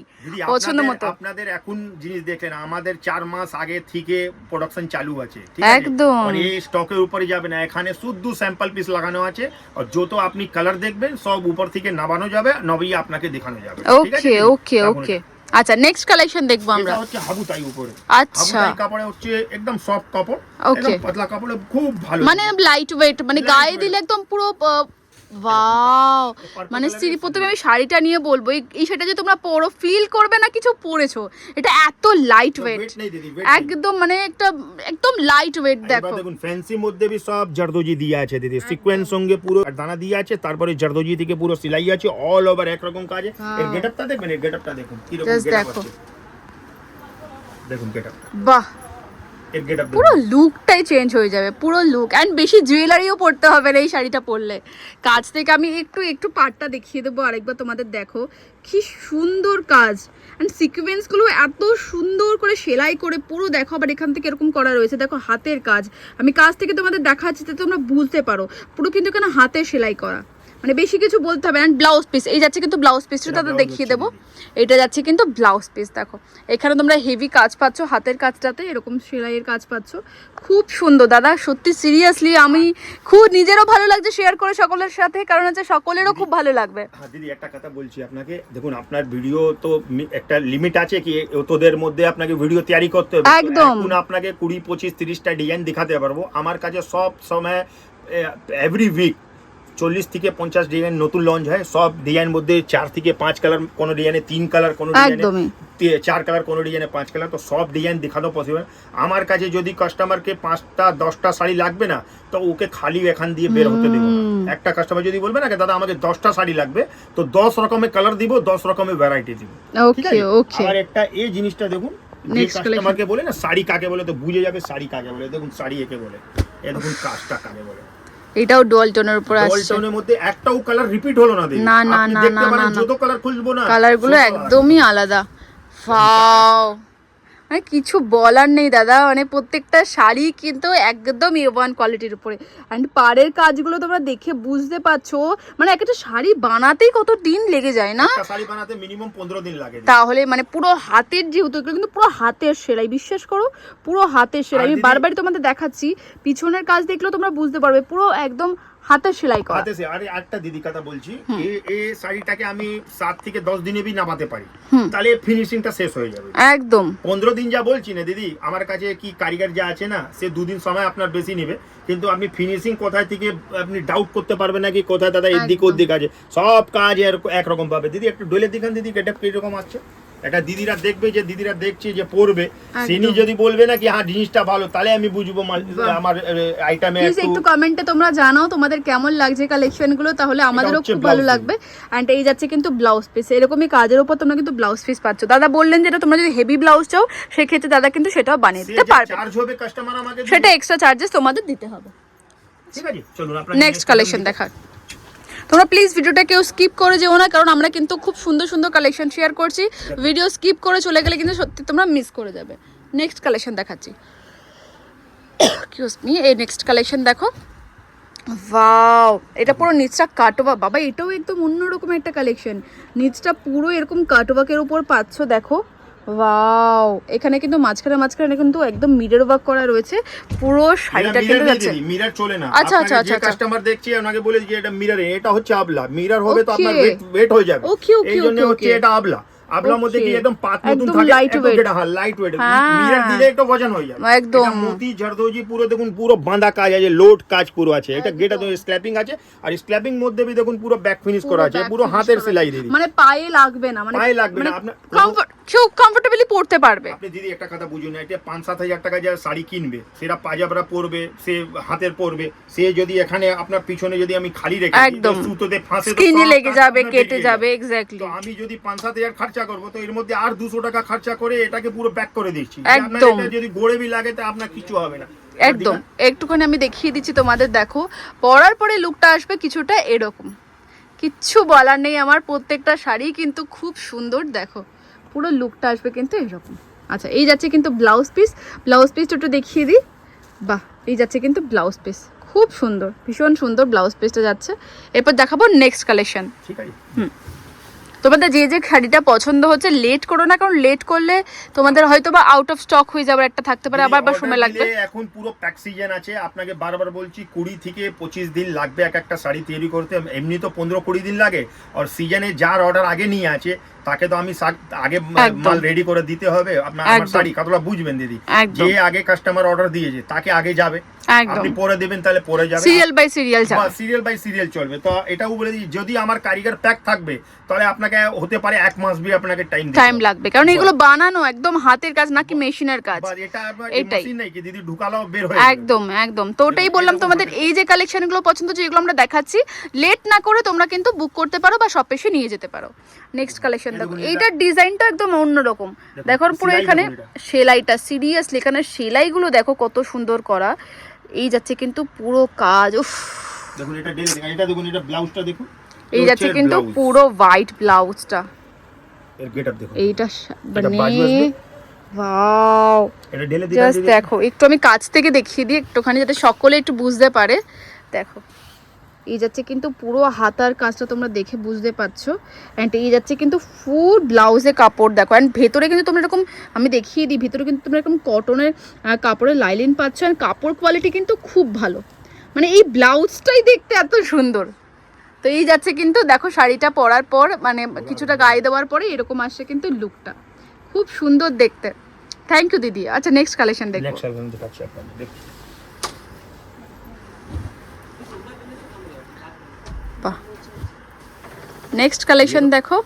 পছন্দ মতো। আপনাদের এখন জিনিস দেখেন, আমাদের 4 মাস আগে থেকে প্রোডাকশন চালু আছে, ঠিক আছে? একদম, আর এই স্টকের উপরে যাবে না, এখানে শুধু স্যাম্পল পিস লাগানো আছে, আর যত আপনি কালার দেখবেন সব উপর থেকে নামানো যাবে, নবিয়ে আপনাকে দেখানো যাবে। ওকে ওকে ওকে। আচ্ছা নেক্সট কালেকশন দেখবো আমরা। এটা হচ্ছে হাবুতাই উপরে। আচ্ছা, হাবুতাই কাপড়ে হচ্ছে একদম সফট কাপড়, একদম পাতলা কাপড়ে খুব ভালো, মানে লাইট ওয়েট, মানে গায়ে দিলে একদম পুরো ওয়াও। মানে প্রথমে আমি শাড়িটা নিয়ে বলবো, এই শাড়িটা যে তোমরা পরো ফিল করবে না কিছু পরেছো, এটা এত লাইট ওয়েট, একদম মানে একদম লাইট ওয়েট। দেখো দেখুন ফ্যান্সি মধ্যে भी সব জরদোজি দিয়া আছে দিদি, সিকোয়েন্স সঙ্গে পুরো দানা দিয়া আছে, তারপরে জরদোজি থেকে পুরো সেলাই আছে, অল ওভার এক রকম কাজ। এর গেটআপটা দেখবেন, এর গেটআপটা দেখুন কি রকম গেটআপ আছে, দেখুন গেটআপ, বাহ, পুরো লুকটাই চেঞ্জ হয়ে যাবে, পুরো লুক। অ্যান্ড বেশি জুয়েলারিও পরতে হবে না এই শাড়িটা পরলে। কাজ থেকে আমি একটু পাটটা দেখিয়ে দেবো আরেকবার তোমাদের, দেখো কি সুন্দর কাজ। অ্যান্ড সিকোয়েন্সগুলো এত সুন্দর করে সেলাই করে পুরো দেখো, আবার এখান থেকে এরকম করা রয়েছে, দেখো হাতের কাজ। আমি কাজ থেকে তোমাদের দেখাচ্ছি যাতে তোমরা বুঝতে পারো, পুরো কিন্তু এখানে হাতে সেলাই করা, মানে বেশি কিছু বলতে হবে। অ্যান্ড ব্লাউজ পিস, এই যাচ্ছে কিন্তু ব্লাউজ পিসটা তাদের দেখিয়ে দেবো। এটা যাচ্ছে কিন্তু ব্লাউজ পিস, দেখো এখানে তোমরা হেভি কাজ পাচ্ছ, হাতের কাজটাতে এরকম সেলাইয়ের কাজ পাচ্ছ, খুব সুন্দর দাদা। সত্যি সিরিয়াসলি আমি খুব নিজেরও ভালো লাগছে শেয়ার করে সকলের সাথে, কারণ হচ্ছে সকলেরও খুব ভালো লাগবে। হ্যাঁ দিদি একটা কথা বলছি আপনাকে, দেখুন আপনার ভিডিও তো একটা লিমিট আছে, কি তোদের মধ্যে আপনাকে ভিডিও তৈরি করতে হবে, একদম আপনাকে 20, 25, 30টা ডিজাইন দেখাতে পারবো। আমার কাছে সব সময় এভরি উইক 40 থেকে 50 ডিজাইন নতুন লঞ্চ হয়, সব ডিজাইন মধ্যে 4 থেকে 5 কালার, কোন ডিজাইনে 3 কালার, কোন ডিজাইনে 4 কালার, কোন ডিজাইনে 5 কালার, তো সব ডিজাইন দেখানো পসিবল। আমার কাছে যদি কাস্টমারকে 5টা 10টা শাড়ি লাগবে না, তো ওকে খালি এখান দিয়ে বের হতে দেবো না। একটা কাস্টমার যদি বলবে না দাদা আমাকে 10টা শাড়ি লাগবে, তো 10 রকমের কালার দিব, 10 রকমের ভ্যারাইটি দিব। ওকে ওকে। আর একটা এই জিনিসটা দেখুন, কাস্টমারকে বলে না শাড়ি কাকে বলে, তো বুঝে যাবে শাড়ি কাকে বলে। দেখুন শাড়ি একে বলে, এই দেখুন কাজটা কাকে বলে। এটাও ডুয়াল টোনের উপর আসছে, ডুয়াল টোনের মধ্যে একটাও কালার রিপিট হলো না দিদি, না না আপনি না দেখতে না পারেন না, যত কালার খুলবো না কালারগুলো একদমই আলাদা। ওয়াও, মানে কিছু বলার নেই দাদা, মানে প্রত্যেকটা শাড়ি কিন্তু একদম A1 কোয়ালিটির উপরে। অ্যান্ড পাড়ের কাজগুলো তোমরা দেখে বুঝতে পারছো, মানে একটা শাড়ি বানাতেই কত দিন লেগে যায় না, একটা শাড়ি বানাতে মিনিমাম 15 দিন লাগে। তাহলে মানে পুরো হাতের, যেহেতু এগুলো কিন্তু পুরো হাতের সেলাই, বিশ্বাস করো পুরো হাতের সেলাই। আমি বারবারই তোমাদের দেখাচ্ছি, পিছনের কাজ দেখলেও তোমরা বুঝতে পারবে পুরো একদম হাতের সেলাই করা। হাতে সে আরে একটা দিদি কথা বলছি, এই শাড়িটাকে আমি 7 থেকে 10 দিনে भी নামাতে পারি, তাহলে ফিনিশিংটা শেষ হয়ে যাবে একদম। 15 দিন যা বলছি না দিদি, আমার কাছে কি কারিগর যা আছে না, সে 2 দিন সময় আপনার বেশি নেবে, কিন্তু আপনি ফিনিশিং কোথায় থেকে আপনি ডাউট করতে পারবেন না কি কোথায় দাদা এদিক ওদিক আছে, সব কাজ একরকম পাবে। দিদি একটু ডলে দেখান দিদি, এটা কি রকম আসছে একটা দিদিরা দেখবে, যে দিদিরা দেখছে যে পরবে, তিনি যদি বলবে না কি হ্যাঁ জিনিসটা ভালো, তাহলে আমি বুঝবো আমার আইটেমে একটু কমেন্টে তোমরা জানাও তোমাদের কেমন লাগছে কালেকশন গুলো, তাহলে আমাদেরও খুব ভালো লাগবে। এন্ড এই যাচ্ছে কিন্তু ব্লাউজ পিস, এরকমই কাজের উপর তোমরা কিন্তু ব্লাউজ পিস পাচ্ছ। দাদা বললেন যেটা তোমরা যদি হেভি ব্লাউজ চাও সেক্ষেত্রে দাদা কিন্তু সেটাও বানিয়ে দিতে পারবে, চার্জ হবে কাস্টমার আমাকে, সেটা এক্সট্রা চার্জেস তোমাদের দিতে হবে। ঠিক আছে, চলুন আপনারা নেক্সট কালেকশন দেখা। তোমরা প্লিজ ভিডিওটা কেউ স্কিপ করে যেও না, কারণ আমরা কিন্তু খুব সুন্দর সুন্দর কালেকশন শেয়ার করছি, ভিডিও স্কিপ করে চলে গেলে কিন্তু সত্যি তোমরা মিস করে যাবে। নেক্সট কালেকশন দেখাচ্ছি, এক্সকিউজ মি, এই নেক্সট কালেকশন দেখো। ওয়াও, এটা পুরো নিচটা কাটওয়ার্ক, বাবা এটাও একদম অন্যরকম একটা কালেকশন, নিচটা পুরো এরকম কাটওয়ার্কের উপর পাচ্ছ দেখো। ওয়াও, এখানে কিন্তু মাঝখানে কিন্তু একদম মিরর ওয়ার্ক করা রয়েছে, পুরো শাড়িটা কিন্তু যাচ্ছে মিরর চলে না। আচ্ছা আচ্ছা আচ্ছা, কাস্টমার দেখছি ওনাকে বলে যে এটা মিরর, এটা হচ্ছে আবলা, মিরর হবে তো আপনার ওয়েট হয়ে যাবে, এই জন্য হচ্ছে এটা আবলা। আবলার মধ্যে কি একদম পাত মতন থাকে, লাইট ওয়েট, মিরর দিলে একটু ওজন হয়ে যাবে একদম। মোতি জরদোজি পুরো দেখুন, পুরো বাঁধা কাজ আছে, লোড কাজ পুরো আছে, এটা গেটা তো স্ক্র্যাপিং আছে, আর স্ক্র্যাপিং মধ্যে भी দেখুন পুরো ব্যাক ফিনিশ করা আছে, পুরো হাতের সেলাই দিদি, মানে পায়ে লাগবে না, মানে পায়ে লাগবে না, আপনার খুব কমফোর্টেবলি পড়তে পারবে। আপনি দিদি একটা কথা বুঝুন, এটা 5-7 হাজার টাকা যা শাড়ি কিনবে, সেটা পাজাবরা পরবে, সে হাতের পরবে, সে যদি এখানে আপনার পিছনে যদি আমি খালি রেখে একদম সুতোতে ফাঁসে তো স্কিনে লেগে যাবে, কেটে যাবে, এক্স্যাক্টলি। তো আমি যদি 5-7 হাজার খরচা করব, তো এর মধ্যে আর 200 টাকা খরচা করে এটাকে পুরো ব্যাক করে দিচ্ছি, একদম। আপনার যদি গোড়ে বি লাগে তো আপনার কিছু হবে না একদম। একটুখানি আমি দেখিয়ে দিচ্ছি তোমাদের, দেখো পরার পরে লুকটা আসবে কিছুটা এরকম, কিচ্ছু বলার নেই আমার, প্রত্যেকটা শাড়ি কিন্তু খুব সুন্দর, দেখো পুরো লুকটা আসবে কিন্তু এরকম। আচ্ছা, এই যাচ্ছে কিন্তু ব্লাউজ পিসটা একটু দেখিয়ে দিই। বাহ, এই যাচ্ছে কিন্তু ব্লাউজ পিস, খুব সুন্দর, ভীষণ সুন্দর ব্লাউজ পিসটা যাচ্ছে। এরপর দেখাবো নেক্সট কালেকশন। ঠিক আছে, তোমাদের যে যে শাড়িটা পছন্দ হচ্ছে লেট করো না, কারণ লেট করলে তোমাদের হয়তো বা আউট অফ স্টক হয়ে যাবে, একটা থাকতে পারে, আবার সময় লাগবে। এখন পুরো প্যাক সিজন আছে, আপনাকে বারবার বলছি 20 থেকে 25 দিন লাগবে এক একটা শাড়ি তৈরি করতে, এমনি তো 15-20 দিন লাগে, আর সিজনে যার অর্ডার আগে নিয়ে আছে তাকে তো আমি আগে মাল রেডি করে দিতে হবে। আপনার আমার শাড়ি কতটা বুঝবেন দিদি, যে আগে কাস্টমার অর্ডার দিয়েছে তাকে আগে যাবে, আপনি পরে দেবেন তাহলে পরে যাবে, সিরিয়াল বাই সিরিয়াল যাবে, সিরিয়াল বাই সিরিয়াল চলবে। তো এটাও বলে দিই, যদি আমার কারিগর প্যাক থাকবে তাহলে আপনাকে হতে পারে 1 মাস भी আপনাকে টাইম লাগবে, কারণ এগুলো বানানো একদম হাতের কাজ নাকি মেশিনের কাজ, এটা মেশিন নাই কি দিদি, ঢুকালাও বের হয়ে একদম একদম। তো ওটাই বললাম, তোমাদের এই যে কালেকশন গুলো পছন্দ, যেগুলো আমরা দেখাচ্ছি, লেট না করে তোমরা কিন্তু বুক করতে পারো বা শপ এসে নিয়ে যেতে পারো। নেক্সট কালেকশন দেখো, এইটার ডিজাইনটা একদম অন্যরকম, দেখো পুরো এখানে সেলাইটা, সিরিয়াসলি এখানে সেলাইগুলো দেখো কত সুন্দর করা, এই যাচ্ছে কিন্তু পুরো কাজ। উফ, দেখুন এটা এটা দেখুন, এটা ব্লাউজটা দেখুন, এই যাচ্ছে কিন্তু পুরো হোয়াইট ব্লাউজটা, এর গেটআপ দেখুন, এইটা মানে ওয়াও, এটা ঢেলে দিই, জাস্ট দেখো একটু আমি কাছ থেকে দেখিয়ে দিই একটুখানি, যাতে সকলে একটু বুঝতে পারে। দেখো এই যাচ্ছে কিন্তু পুরো হাতার কাজটা তোমরা দেখে বুঝতে পারছো, অ্যান্ড এই যাচ্ছে কিন্তু ফুল ব্লাউজে কাপড় দেখো, অ্যান্ড ভেতরে কিন্তু তোমরা এরকম, আমি দেখিয়ে দিই, ভেতরে কিন্তু তোমরা এরকম কটনের কাপড়ের লাইলিন পাচ্ছ, অ্যান্ড কাপড় কোয়ালিটি কিন্তু খুব ভালো, মানে এই ব্লাউজটাই দেখতে এত সুন্দর। তো এই যাচ্ছে কিন্তু দেখো শাড়িটা পরার পর, মানে কিছুটা গায়ে দেওয়ার পরে এরকম আসছে কিন্তু লুকটা, খুব সুন্দর দেখতে। থ্যাংক ইউ দিদি। আচ্ছা, নেক্সট কালেকশন দেখো। নেক্সট কালেকশন দেখাচ্ছি আপনাদের, দেখুন বাহ, নেক্সট কালেকশন দেখো।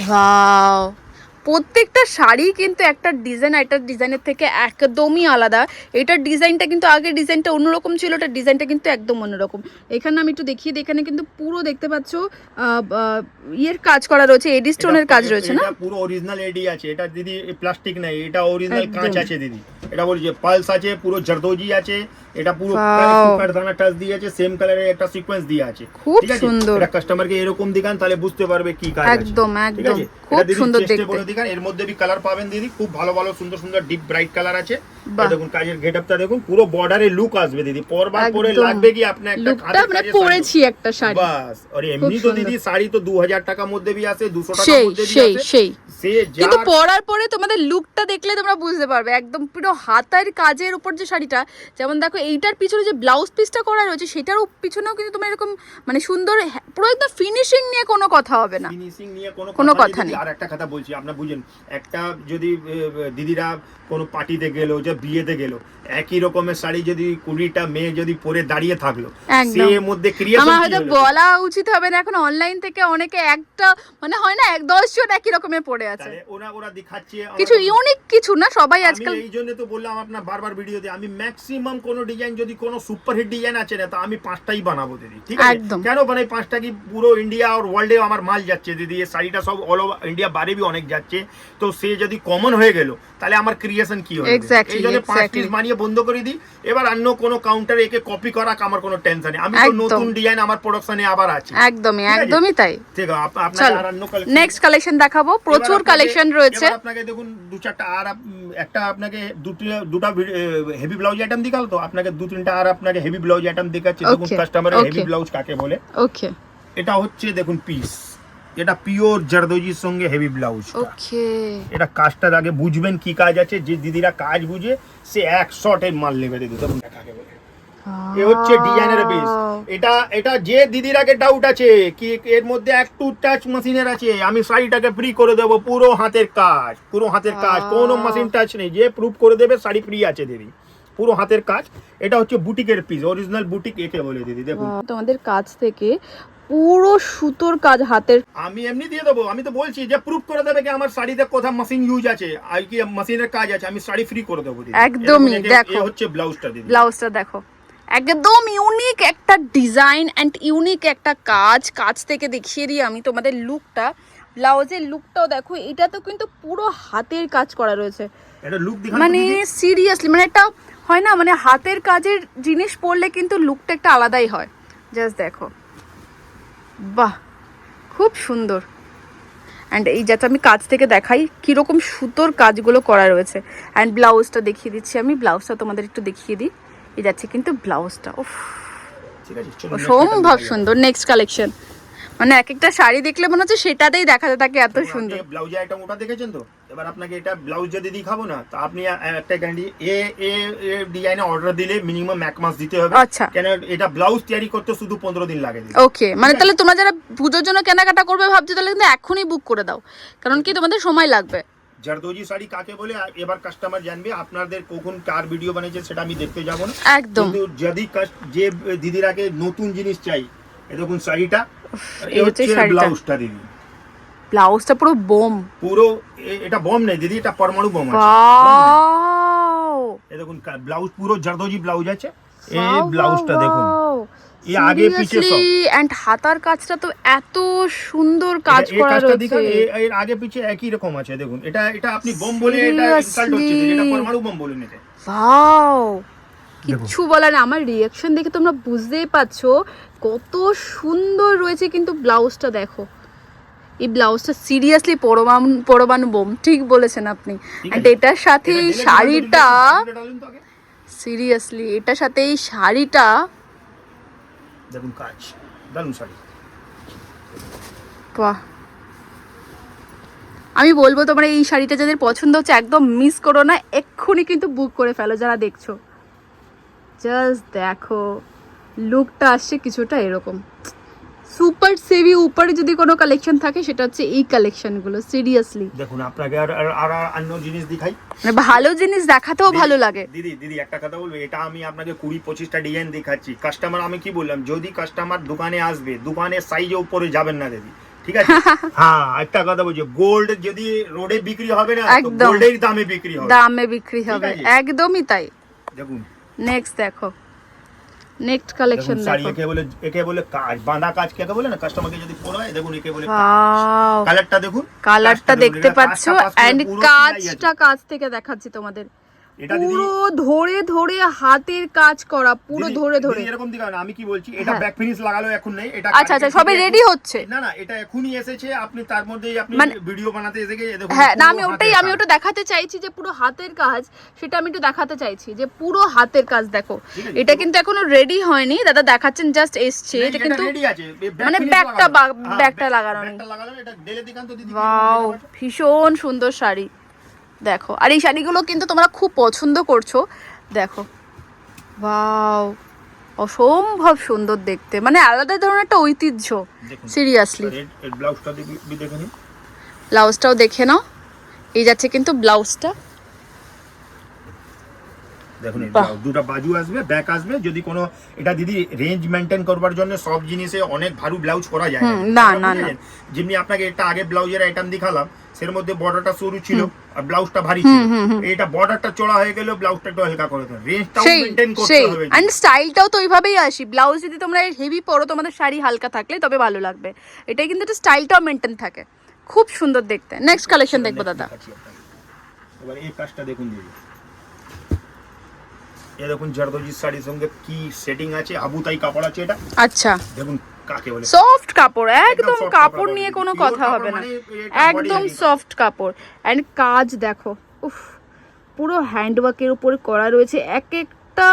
ওয়াও, প্রত্যেকটা শাড়ি কিন্তু একটা ডিজাইন এটার ডিজাইনের থেকে একদমই আলাদা। এটার ডিজাইনটা কিন্তু আগের ডিজাইনটা অন্যরকম ছিল, এটার ডিজাইনটা কিন্তু একদম অন্যরকম। এখানে আমি একটু দেখিয়ে দিই, এখানে কিন্তু পুরো দেখতে পাচ্ছ ইয়ের কাজ করা রয়েছে, এডি স্টোনের কাজ রয়েছে না, এটা পুরো অরিজিনাল এডি আছে, এটা দিদি প্লাস্টিক নাই, এটা অরিজিনাল কাঁচ আছে দিদি, এটা বলছে পালস আছে, পুরো জরদোজি আছে, এটা পুরো সুপার দানা টাচ দিয়ে আছে, সেম কালারের একটা সিকোয়েন্স দিয়ে আছে, খুব সুন্দর। এটা কাস্টমারকে এরকম দিগান তাহলে বুঝতে পারবে কি কাজ আছে, একদম একদম খুব সুন্দর দেখতে। এর মধ্যে भी কালার পাবেন দিদি, খুব ভালো ভালো সুন্দর সুন্দর ডিপ ব্রাইট কালার আছে। দেখুন কাজের গেটআপটা দেখুন, পুরো বর্ডারে লুক আসবে দিদি, পরবার পরে লাগবে কি আপনি একটা লুকটা মানে পরেছি একটা শাড়ি বাস। আর এমনি তো দিদি শাড়ি তো 2000 টাকার মধ্যে भी আসে, 200 টাকার মধ্যে भी আসে, সেই সে কিন্তু পরার পরে তোমাদের লুকটা দেখলে তোমরা বুঝতে পারবে, একদম পুরো হাতার কাজের উপর যে শাড়িটা, যেমন দেখো এইটার পিছনে যে ব্লাউজ পিসটা করা রয়েছে সেটার পিছনেও কিন্তু তোমার এরকম মানে সুন্দর পুরো একদম ফিনিশিং নিয়ে কোনো কথা হবে না, ফিনিশিং নিয়ে কোনো কথা নেই। আর একটা কথা বলছি, আপনারা বুঝেন, একটা যদি দিদিরা কোনো পার্টিতে গেল, যে বিয়েতে গেল, একই রকমের শাড়ি যদি 20টা মেয়ে যদি পরে দাঁড়িয়ে থাকলো, সে মধ্যে ক্রিয়েশন আমার হয়তো বলা উচিত হবে না, এখন অনলাইন থেকে অনেকে একটা মানে হয় না 10 জন একই রকমের পরে আছে, ওরা দেখাচ্ছে কিছু ইউনিক কিছু না, সবাই আজকাল। এই জন্য তো বললাম আপনার বারবার ভিডিওতে, আমি ম্যাক্সিমাম কোন ডিজাইন যদি কোনো সুপারহিট ডিজাইন আছে না, তো আমি 5টাই বানাবো দিদি, ঠিক আছে? কেন বানাই 5টা, কি পুরো ইন্ডিয়া আর ওয়ার্ল্ডে আমার মাল যাচ্ছে দিদি, এই শাড়িটা সব অল ওভার ইন্ডিয়া বাইরে भी অনেক যাচ্ছে, তো সে যদি কমন হয়ে গেল তাহলে আমার ক্রিয়েশন কি হবে? এই জন্য 5 পিস বানিয়ে বন্ধ করে দিই। এবার অন্য কোনো কাউন্টারে একে কপি করা আমার কোনো টেনশন নেই, আমি তো নতুন ডিজাইন আমার প্রোডাকশনে আবার আছে। একদমই তাই। ঠিক আছে, আপনারা আর অন্য নেক্সট কালেকশন দেখাবো, প্রচুর কালেকশন রয়েছে। আপনাকে দেখুন 2-4টা আর একটা আপনাকে দুটা হেভি ব্লাউজ আইটেম দেখালো, তো আপনাকে 2-3টা আর আপনাকে হেভি ব্লাউজ আইটেম দেখাচ্ছি। দেখুন কাস্টমারের হেভি ব্লাউজ কাকে বলে। ওকে, এটা হচ্ছে দেখুন পিস, এটা পিওর জারদোজির সঙ্গে হেভি ব্লাউজ। ওকে, এটা কাজটার আগে বুঝবেন কি কাজ আছে, যে দিদিরা কাজ বুঝে সে 1 শটে মাল নেবে দিদি। দেখুন কাকে বলে, এ হচ্ছে ডিজাইনের বেস। এটা যে দিদির আগে ডাউট আছে কি এর মধ্যে একটু টাচ মেশিনের আছে, আমি শাড়িটাকে ফ্রি করে দেব, পুরো হাতের কাজ, পুরো হাতের কাজ, কোনো মেশিন টাচ নেই, যে প্রুফ করে দেবে শাড়ি ফ্রি আছে দিদি, পুরো হাতের কাজ। এটা হচ্ছে বুটিকের পিস, অরিজিনাল বুটিক একে বলে দিদি। দেখুন তোমাদের কাজ থেকে পুরো সুতোর কাজ হাতের, আমি এমনি দিয়ে দেবো, আমি তো বলছি যে প্রুফ করে দেবে কি আমার শাড়িতে কোথাও মেশিন ইউজ আছে আর কি মেশিনের কাজ আছে, আমি শাড়ি ফ্রি করে দেবো দিদি। একদমই। দেখো এই হচ্ছে ব্লাউজটা দিদি, ব্লাউজটা দেখো, একদম ইউনিক একটা ডিজাইন এন্ড ইউনিক একটা কাজ থেকে দেখিয়ে দিই আমি তোমাদের লুকটা, ব্লাউজের লুকটাও দেখো, এটা তো কিন্তু পুরো হাতের কাজ করা রয়েছে। এটা লুক দেখান মানে সিরিয়াসলি, মানে এটা হয় না, মানে হাতের কাজের জিনিস পরলে কিন্তু লুকটা একটা আলাদাই হয়। জাস্ট দেখো, বাহ, খুব সুন্দর। অ্যান্ড এই যাতে আমি কাজ থেকে দেখাই কীরকম সুতোর কাজগুলো করা রয়েছে। অ্যান্ড ব্লাউজটা দেখিয়ে দিচ্ছি আমি, ব্লাউজটা তোমাদের একটু দেখিয়ে দিই। এই যাচ্ছে কিন্তু ব্লাউজটা, উফ অসম্ভব সুন্দর। নেক্সট কালেকশন, মানে এক একটা শাড়ি দেখলে মনে হচ্ছে সেটাতেই দেখাতে থাকে, এত সুন্দর। ব্লাউজের আইটেম ওটা দেখেছেন তো, এবার আপনাকে এটা ব্লাউজ যদি দেখাবো না, তো আপনি একটা গ্যারান্টি এ ডিজাইনে অর্ডার দিলে মিনিমাম 1 মাস দিতে হবে। আচ্ছা, কেন এটা ব্লাউজ তৈরি করতে শুধু 15 দিন লাগে। ওকে, মানে তাহলে তোমরা যারা পুজোর জন্য কেনাকাটা করবে ভাবছো, তাহলে কিন্তু এখনই বুক করে দাও, কারণ কি তোমাদের সময় লাগবে। জারদোজি শাড়ি কাকে বলে এবার কাস্টমার জানবে, আপনাদের কখন কার ভিডিও বানিয়েছে সেটা আমি দেখতে যাব না একদম। কিন্তু যদি যে দিদিরাকে নতুন জিনিস চাই, এই দেখুন শাড়িটা, এই হচ্ছে ব্লাউজটা দিদি, ব্লাউজটা পুরো বোম, পুরো এটা বম নেই দিদি, এটা পরমাণু বোম আছে। এই দেখুন ব্লাউজ পুরো জারদোজি ব্লাউজ আছে, এই ব্লাউজটা দেখুন, এই আগে পিছে সব, এন্ড হাতার কাজটা তো এত সুন্দর কাজ করা রয়েছে, এর আগে পিছে একই রকম আছে। দেখুন এটা আপনি বোম বলে এটা ইনসাল্ট হচ্ছে, এটা পরমাণু বোম বলে নিতে। ওয়াও, কিছু বলার না, আমার রিঅ্যাকশন দেখে তোমরা বুঝতেই পারছো কত সুন্দর রয়েছে। কিন্তু ব্লাউজটা দেখো, এই ব্লাউজটা সিরিয়াসলি পরমাণু বোম, ঠিক বলেছেন আপনি। এন্ড এটার সাথে এই শাড়িটা, সিরিয়াসলি এটার সাথে এই শাড়িটা দেখুন কাজ, দারুণ শাড়ি। বাহ, আমি বলবো তোমার এই শাড়িটা যাদের পছন্দ হচ্ছে একদম মিস করো না, এক্ষুনি কিন্তু বুক করে ফেলো যারা দেখছো। জাস্ট দেখো লুকটা আসছে কিছুটা এরকম, সুপার সেভি উপরে যদি কোনো কালেকশন থাকে সেটা হচ্ছে এই কালেকশনগুলো। সিরিয়াসলি দেখুন আপনাকে আর অন্য জিনিস দেখাই, মানে ভালো জিনিস দেখাতেও ভালো লাগে। দিদি একটা কথা বলবো, এটা আমি আপনাকে 20-25টা ডিজাইন দেখাচ্ছি। কাস্টমার, আমি কি বললাম, যদি কাস্টমার দোকানে আসবে, দোকানের সাইজে উপরে যাবেন না দিদি, ঠিক আছে? হ্যাঁ, একটা কথা বলছি, গোল্ড যদি রোডে বিক্রি হবে না, তো গোল্ডের দামে বিক্রি হবে, একদমই তাই। দেখুন নেক্সট দেখো, নেক্সট কালেকশন দেখো, একে বলে কাজ, বাঁধা কাজ কাকে বলে না, কাস্টমারকে যদি পড়ায়, দেখুন একে বলে কালারটা দেখুন, কালারটা দেখতে পাচ্ছো। এন্ড কাজটা কাজ থেকে দেখাচ্ছি তোমাদের, পুরো ধরে ধরে হাতের কাজ করা, পুরো ধরে ধরে এরকম দিকে না। আমি কি বলছি, এটা ব্যাক ফিনিশ লাগালো এখন নেই, এটা আচ্ছা সবে রেডি হচ্ছে, না এটা এখনই এসেছে, আপনি তার মধ্যেই আপনি ভিডিও বানাতে এসে গিয়ে দেখুন। হ্যাঁ, না আমি ওটা দেখাতে চাইছি যে পুরো হাতের কাজ, সেটা আমি একটু দেখাতে চাইছি যে পুরো হাতের কাজ দেখো। এটা কিন্তু এখনো রেডি হয়নি, দাদা দেখাচ্ছেন, জাস্ট এসছে। এটা কিন্তু রেডি আছে, মানে ব্যাকটা লাগানো নেই। এটা ডেলে দেখান তো দিদি। ওয়াও, ভীষণ সুন্দর শাড়ি, দেখো, আর এই শাড়িগুলো কিন্তু তোমরা খুব পছন্দ করছো। দেখো, ওয়াও, অসম্ভব সুন্দর দেখতে, মানে আলাদা ধরনের একটা ঐতিহ্য। সিরিয়াসলি এর ব্লাউজটা দেখে নিন, ব্লাউজটাও দেখে নাও। এই যাচ্ছে কিন্তু ব্লাউজটা, দেখুন এই ব্লাউজ দুটো বাজু আসবে, ব্যাক আসবে। যদি কোনো এটা দিদি রেঞ্জ মেইনটেইন করবার জন্য সব জিনিসে অনেক ভারী ব্লাউজ করা যায় না না না, যেমনি আপনাকে একটা আগে ব্লাউজের আইটেম দেখালাম, সের মধ্যে বর্ডারটা সরু ছিল আর ব্লাউজটা ভারী ছিল। এটা বর্ডারটা চড়া হয়ে গেল, ব্লাউজটা একটু হালকা করে দেন, রেঞ্জটাও মেইনটেইন করতে হবে। এন্ড স্টাইলটাও তো ওইভাবেই আসি। ব্লাউজ যদি তোমরা হেভি পরো, তোমাদের শাড়ি হালকা থাকলে তবে ভালো লাগবে। এটাই কিন্তু একটা স্টাইলটাও মেইনটেইন থাকে, খুব সুন্দর দেখতে। নেক্সট কালেকশন দেখবো দাদা। এবার এই কাজটা দেখুন দিদি, এই দেখুন জারদোজি শাড়ির সঙ্গে কি সেটিং আছে, আবুতাই কাপড় আছে এটা। আচ্ছা, দেখুন কাকে বলে সফট কাপড়, একদম কাপড় নিয়ে কোনো কথা হবে না, একদম সফট কাপড়। এন্ড কাজ দেখো, উফ, পুরো হ্যান্ডওয়ার্কের উপরে করা রয়েছে। এক একটা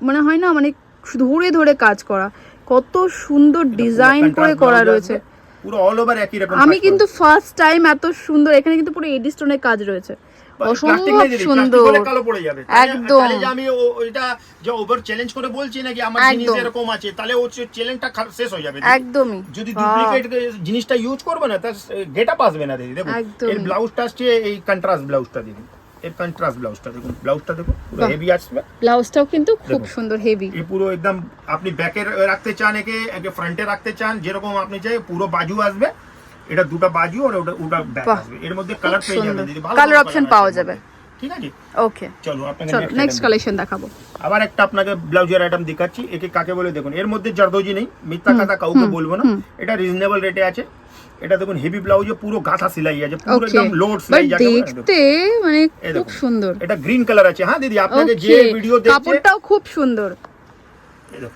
মানে হয় না, মানে ধরে ধরে কাজ করা, কত সুন্দর ডিজাইন করে করা রয়েছে। পুরো অল ওভার একই রকম। আমি কিন্তু ফার্স্ট টাইম এত সুন্দর, এখানে কিন্তু পুরো এডি স্টোনের কাজ রয়েছে, অসম্ভব সুন্দর কালো পড়ে যাবে একদম। তাহলে যে আমি ওইটা যে ওভার চ্যালেঞ্জ করে বলছি নাকি আমার জিনিস এরকম আছে, তাহলে ও চ্যালেঞ্জটা শেষ হয়ে যাবে একদমই। যদি ডুপ্লিকেট জিনিসটা ইউজ করবে না, তার গেটআপ আসবে না দিদি। দেখুন এর ব্লাউজটা আসছে, এই কন্ট্রাস্ট ব্লাউজটা দিদি, এর কন্ট্রাস্ট ব্লাউজটা দেখুন, ব্লাউজটা দেখুন পুরো হেভি আসবে। ব্লাউজটাও কিন্তু খুব সুন্দর হেভি। এই পুরো একদম আপনি ব্যাকে রাখতে চান, একে ফ্রন্টে রাখতে চান, যেরকম আপনি চাই, পুরো বাজু আসবে। এটা দুটো বাজু আর ওটা ব্যাক আসবে। এর মধ্যে কালার পেয়ে যাবেন দিদি, ভালো কালার অপশন পাওয়া যাবে। ঠিক আছে, ওকে, চলো আপনাকে নেক্সট কালেকশন দেখাবো। আবার একটা আপনাকে ব্লাউজের আইটেম দেখাচ্ছি, একে কাকে বলে দেখুন। এর মধ্যে জারদোজি নেই, মিথ্যা কথা কাউকে বলবো না, এটা রিজনেবল রেটে আছে। এটা দেখুন হেভি ব্লাউজে পুরো গাঁথা সেলাই আছে, পুরো একদম লোড সেলাই যাকে বলে, দেখতে মানে খুব সুন্দর। এটা গ্রিন কালার আছে। হ্যাঁ দিদি, আপনাকে যে ভিডিও দেখছে, কাপড়টাও খুব সুন্দর,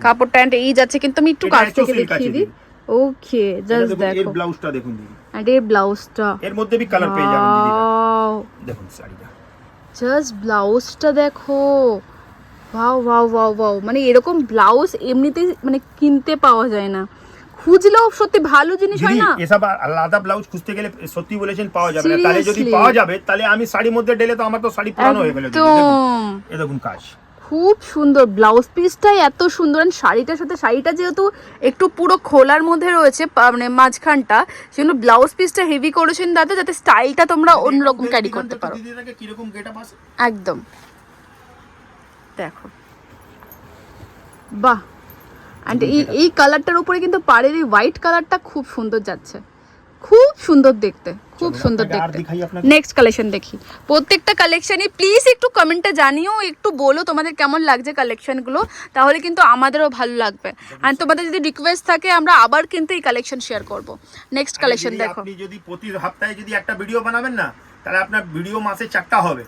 কাপড়টা এন্ড এই যাচ্ছে কিন্তু আমি একটু কাছ থেকে দেখিয়ে দিই। ওকে, জাস্ট দেখো এর ব্লাউজটা দেখুন দিদি, এন্ড এর ব্লাউজটা, এর মধ্যে भी কালার পেয়ে যাবেন দিদি। দেখুন শাড়িটা, জাস্ট ব্লাউজটা দেখো, ওয়াও ওয়াও ওয়াও ওয়াও। মানে এরকম ব্লাউজ এমনিতেই মানে কিনতে পাওয়া যায় না, খুঁজলেও সত্যি ভালো জিনিস হয় না। এসব আলাদা ব্লাউজ খুঁজতে গেলে সত্যি বলেছেন পাওয়া যাবে না। তাহলে যদি পাওয়া যাবে, তাহলে আমি শাড়ির মধ্যে ডেলে তো আমার তো শাড়ি পুরানো হয়ে গেল। এই দেখুন কাজ খুব সুন্দর, ব্লাউজ পিসটাই এত সুন্দর। শাড়িটার সাথে, শাড়িটা যেহেতু একটু পুরো খোলার মধ্যে রয়েছে মানে মাঝখানটা, সেজন্য ব্লাউজ পিসটা হেভি করেছেন দাদা, যাতে স্টাইলটা তোমরা অন্যরকম ক্যারি করতে পারো। কিরকম গেটআপ আছে একদম দেখো, বাহ। এন্ড এই কালারটার উপরে কিন্তু পাড়ের এই হোয়াইট কালারটা খুব সুন্দর যাচ্ছে, খুব সুন্দর দেখতে, খুব সুন্দর দেখতে। নেক্সট কালেকশন দেখি। প্রত্যেকটা কালেকশনই প্লিজ একটু কমেন্টে জানিও, একটু বলো তোমাদের কেমন লাগছে কালেকশনগুলো, তাহলে কিন্তু আমাদেরও ভালো লাগবে। আর তোমাদের যদি রিকোয়েস্ট থাকে, আমরা আবার কিন্তু এই কালেকশন শেয়ার করব। নেক্সট কালেকশন দেখো। আপনি যদি প্রতি সপ্তাহে যদি একটা ভিডিও বানাবেন না, তাহলে আপনার ভিডিও মাসে 4টা হবে,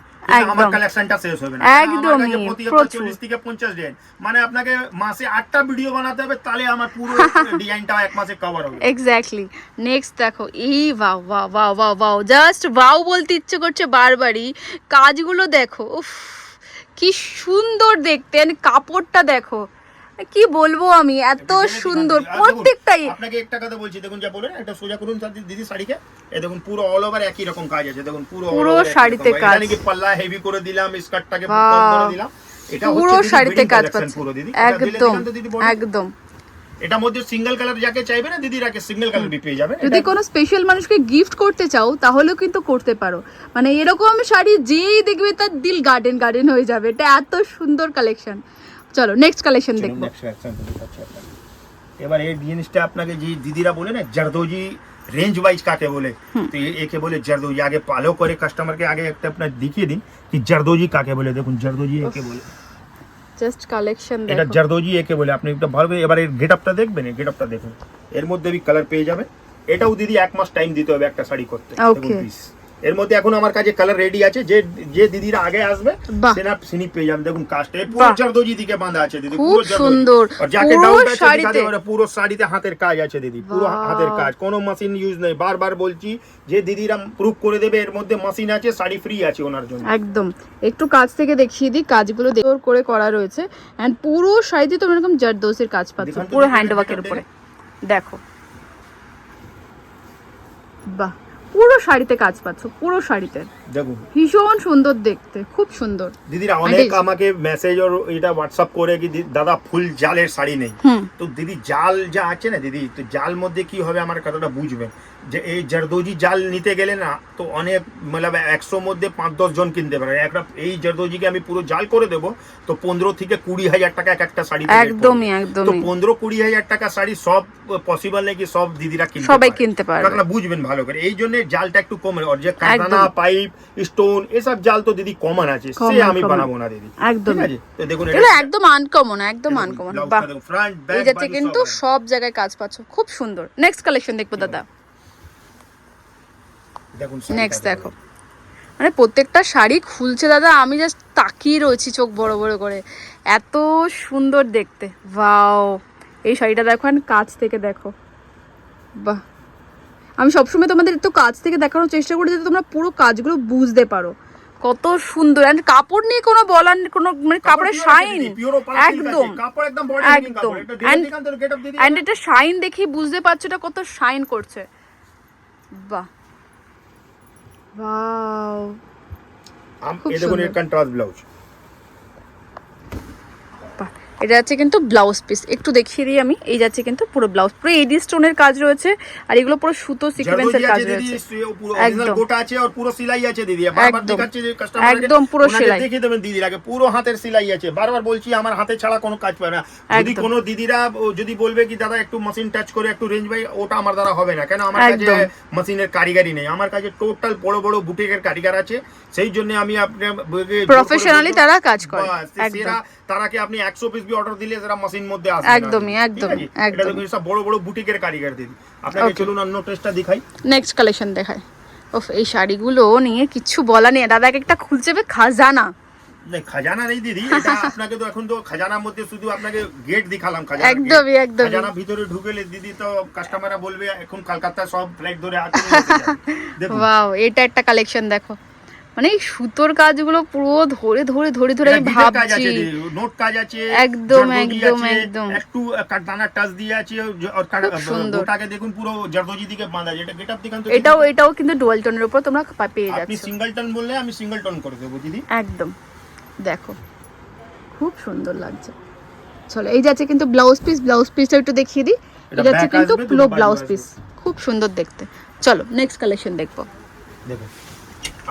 আমার কালেকশনটা শেষ হবে না। একদমই, প্রতি 40 থেকে 50 দিন, মানে আপনাকে মাসে 8টা ভিডিও বানাতে হবে, তাহলে আমার পুরো ডিজাইনটা এক মাসে কভার হবে। এক্স্যাক্টলি। নেক্সট দেখো, এই wow wow wow wow wow, just wow বলতে ইচ্ছে করছে বারবারই। কাজগুলো দেখো, উফ কি সুন্দর দেখতে। কাপড়টা দেখো, কি বলবো আমি, এত সুন্দর প্রত্যেকটাই। আপনাকে একটা কথা বলছি, দেখুন যা বলেন, এটা সোজা করুন দিদি শাড়িকে। এই দেখুন পুরো অল ওভার একই রকম কাজ আছে, দেখুন পুরো শাড়িতে কাজ। এটা নাকি পাল্লা হেভি করে দিলাম, স্কার্টটাকে কম করে দিলাম, এটা পুরো শাড়িতে কাজ পাচ্ছে পুরো দিদি। একদম একদম। এটার মধ্যে সিঙ্গেল কালার যাকে চাইবে না দিদি, রাকে সিঙ্গেল কালার বি পেয়ে যাবে। যদি কোনো স্পেশাল মানুষকে গিফট করতে চাও, তাহলেও কিন্তু করতে পারো। মানে এরকম শাড়ি যেই দেখবে তার দিল গার্ডেন গার্ডেন হয়ে যাবে। এটা এত সুন্দর কালেকশন। চলো নেক্সট কালেকশন দেখবো। এবার এই জিনিসটা আপনাকে যে দিদিরা বলে না জারদোজি রেঞ্জ ওয়াইজ কাকে বলে, তো একে বলে জারদোজি। আগে ভালো করে কাস্টমারকে আগে একটা আপনার দেখিয়ে দিন কি জারদোজি কাকে বলে। দেখুন জারদোজি একে বলে, জাস্ট কালেকশন দেখো, এটা জারদোজি একে বলে। আপনি একটু ভালো করে এবার এর গেটআপটা দেখবেন, এই গেটআপটা দেখুন, এর মধ্যে भी কালার পেয়ে যাবে। এটাও দিদি 1 মাস টাইম দিতে হবে একটা শাড়ি করতে। দেখুন প্লিজ, এর মধ্যে এখন আমার কাছে কালার রেডি আছে, যে দিদিরা আগে আসবে সেনা সিনি পেয়ে যাবেন। দেখুন কাজটা পুরো জারদোজি দিকে বাঁধা আছে দিদি, পুরো সুন্দর। আর যাকে ডাউট আছে দিখাতে পারে, পুরো শাড়িতে হাতের কাজ আছে দিদি, পুরো হাতের কাজ, কোনো মেশিন ইউজ নেই। বারবার বলছি, যে দিদিরা প্রুফ করে দেবে এর মধ্যে মেশিন আছে, শাড়ি ফ্রি আছে ওনার জন্য। একদম একটু কাজ থেকে দেখিয়ে দিই, কাজগুলো জোর করে করা রয়েছে। এন্ড পুরো শাড়িতে তোমরা এরকম জারদোসির কাজ পাচ্ছ, পুরো হ্যান্ডওয়ার্কের উপরে। দেখো, বাহ, পুরো শাড়িতে কাজ পাচ্ছ, পুরো শাড়িতে দেখুন ভীষণ সুন্দর দেখতে, খুব সুন্দর। দিদিরা অনেক আমাকে মেসেজ আর এটা হোয়াটসঅ্যাপ করে কি দাদা ফুল জালের শাড়ি নেই, তো দিদি জাল যা আছে না দিদি, তো জাল মধ্যে কি হবে আমার কথাটা বুঝবেন, যে এই জারদোজি জাল নিতে গেলে না তো অনেক মানে 100 মধ্যে 5-10 জন কিনতে পারে। একটা এই জারদোজিকে আমি পুরো জাল করে দেবো তো 15 থেকে 20 হাজার টাকা এক একটা শাড়ি, একদমই তো একদমই 15-20 হাজার টাকা শাড়ি সব পসিবল নেই কি সব দিদিরা কিনতে সবাই কিনতে পারে, আপনারা বুঝবেন ভালো করে। এই জন্য জালটা একটু কম, আর যে কাঁটানা পাইপ স্টোন এসব জাল তো দিদি কমন আছে, সে আমি বানাবো না দিদি, একদম। তো দেখুন এটা একদম আনকমন, একদম আনকমন। বাহ, ফ্রন্ট ব্যাক এই যাচ্ছে কিন্তু সব জায়গায় কাজ পাচ্ছ, খুব সুন্দর। নেক্সট কালেকশন দেখবো দাদা, দেখুন নেক্সট দেখো, মানে প্রত্যেকটা শাড়ি খুলছে দাদা, আমি জাস্ট তাকিয়ে রয়েছি চোখ বড় বড় করে, এত সুন্দর দেখতে। ওয়াও, এই শাড়িটা দেখো, আর কাছ থেকে দেখো, বাহ। আমি সবসময় তোমাদের একটু কাছ থেকে দেখানোর চেষ্টা করি যাতে তোমরা পুরো কাজগুলো বুঝতে পারো কত সুন্দর। এন্ড কাপড় নিয়ে কোনো বলার কোনো মানে কাপড়ের শাইন একদম একদম, এন্ড এটা শাইন দেখেই বুঝতে পারছো এটা কত শাইন করছে। বাহ, ওয়াও, এই দেখুন এর কন্ট্রাস্ট ব্লাউজ, এটা যাচ্ছে কিন্তু ব্লাউজ পিস, একটু দেখিয়ে দিই আমি। এই যাচ্ছে কিন্তু পুরো ব্লাউজ, পুরো এডি স্টোনের কাজ রয়েছে, আর এগুলো পুরো সুতো সিকোয়েন্সের কাজ রয়েছে, একদম গোটা আছে আর পুরো সেলাই আছে দিদি। বারবার দেখাচ্ছি যে কাস্টমারকে একদম পুরো সেলাই দেখিয়ে দেবেন দিদির আগে, পুরো হাতের সেলাই আছে। বারবার বলছি আমার হাতে ছাড়া কোনো কাজ পাবে না। যদি কোনো দিদিরা যদি বলবে কি দাদা একটু মেশিন টাচ করে একটু রেঞ্জ ভাই, ওটা আমার দ্বারা হবে না, কেন আমার কাছে মেশিনের কারিগরি নেই, আমার কাছে টোটাল বড় বড় বুটিকের কারিগর আছে, সেই জন্য আমি আপনার প্রফেশনালি তারা কাজ করে। একদম তারাকে আপনি 100 পিস বি অর্ডার দিলে যারা মেশিন মধ্যে আসবে, একদমই একদমই একদম, সব বড় বড় বুটিকের কারিগর দিদি। আপনাকে চলুন অন্য টেস্টটা দেখাই, নেক্সট কালেকশন দেখাই। ওফ, এই শাড়িগুলো নিয়ে কিছু বলা নেই দাদা, একটা খুলছে খাজানা। খাজানা নেই দিদি, এটা আপনাকে তো এখন তো খাজানার মধ্যে শুধু আপনাকে গেট দেখালাম, খাজানা একদমই একদমই। খাজানা ভিতরে ঢুকেলে দিদি তো কাস্টমাররা বলবে এখন কলকাতা সব ফ্লাইট ধরে আছে। ওয়াও, এটা একটা কালেকশন দেখো, মানে এই সুতোর কাজগুলো পুরো ধরে ধরে ধরে ধরে আমি ভাবছি, নোট কাজ আছে একদম একদম একদম, একটু কাটানা টাচ দিয়ে আছে, আর গোটাকে দেখুন পুরো জারদোজি দিকে বাঁধা আছে। এটা গেটআপ দেখান তো, এটাও কিন্তু ডুয়াল টোনের উপর তোমরা পেয়ে যাচ্ছ। আপনি সিঙ্গেল টোন বললে আমি সিঙ্গেল টোন করে দেব দিদি, একদম। দেখো খুব সুন্দর লাগছে। চলো, এই যাচ্ছে কিন্তু ব্লাউজ পিস, ব্লাউজ পিসটা একটু দেখিয়ে দিই। এটা যাচ্ছে কিন্তু পুরো ব্লাউজ পিস, খুব সুন্দর দেখতে। চলো নেক্সট কালেকশন দেখবো। দেখো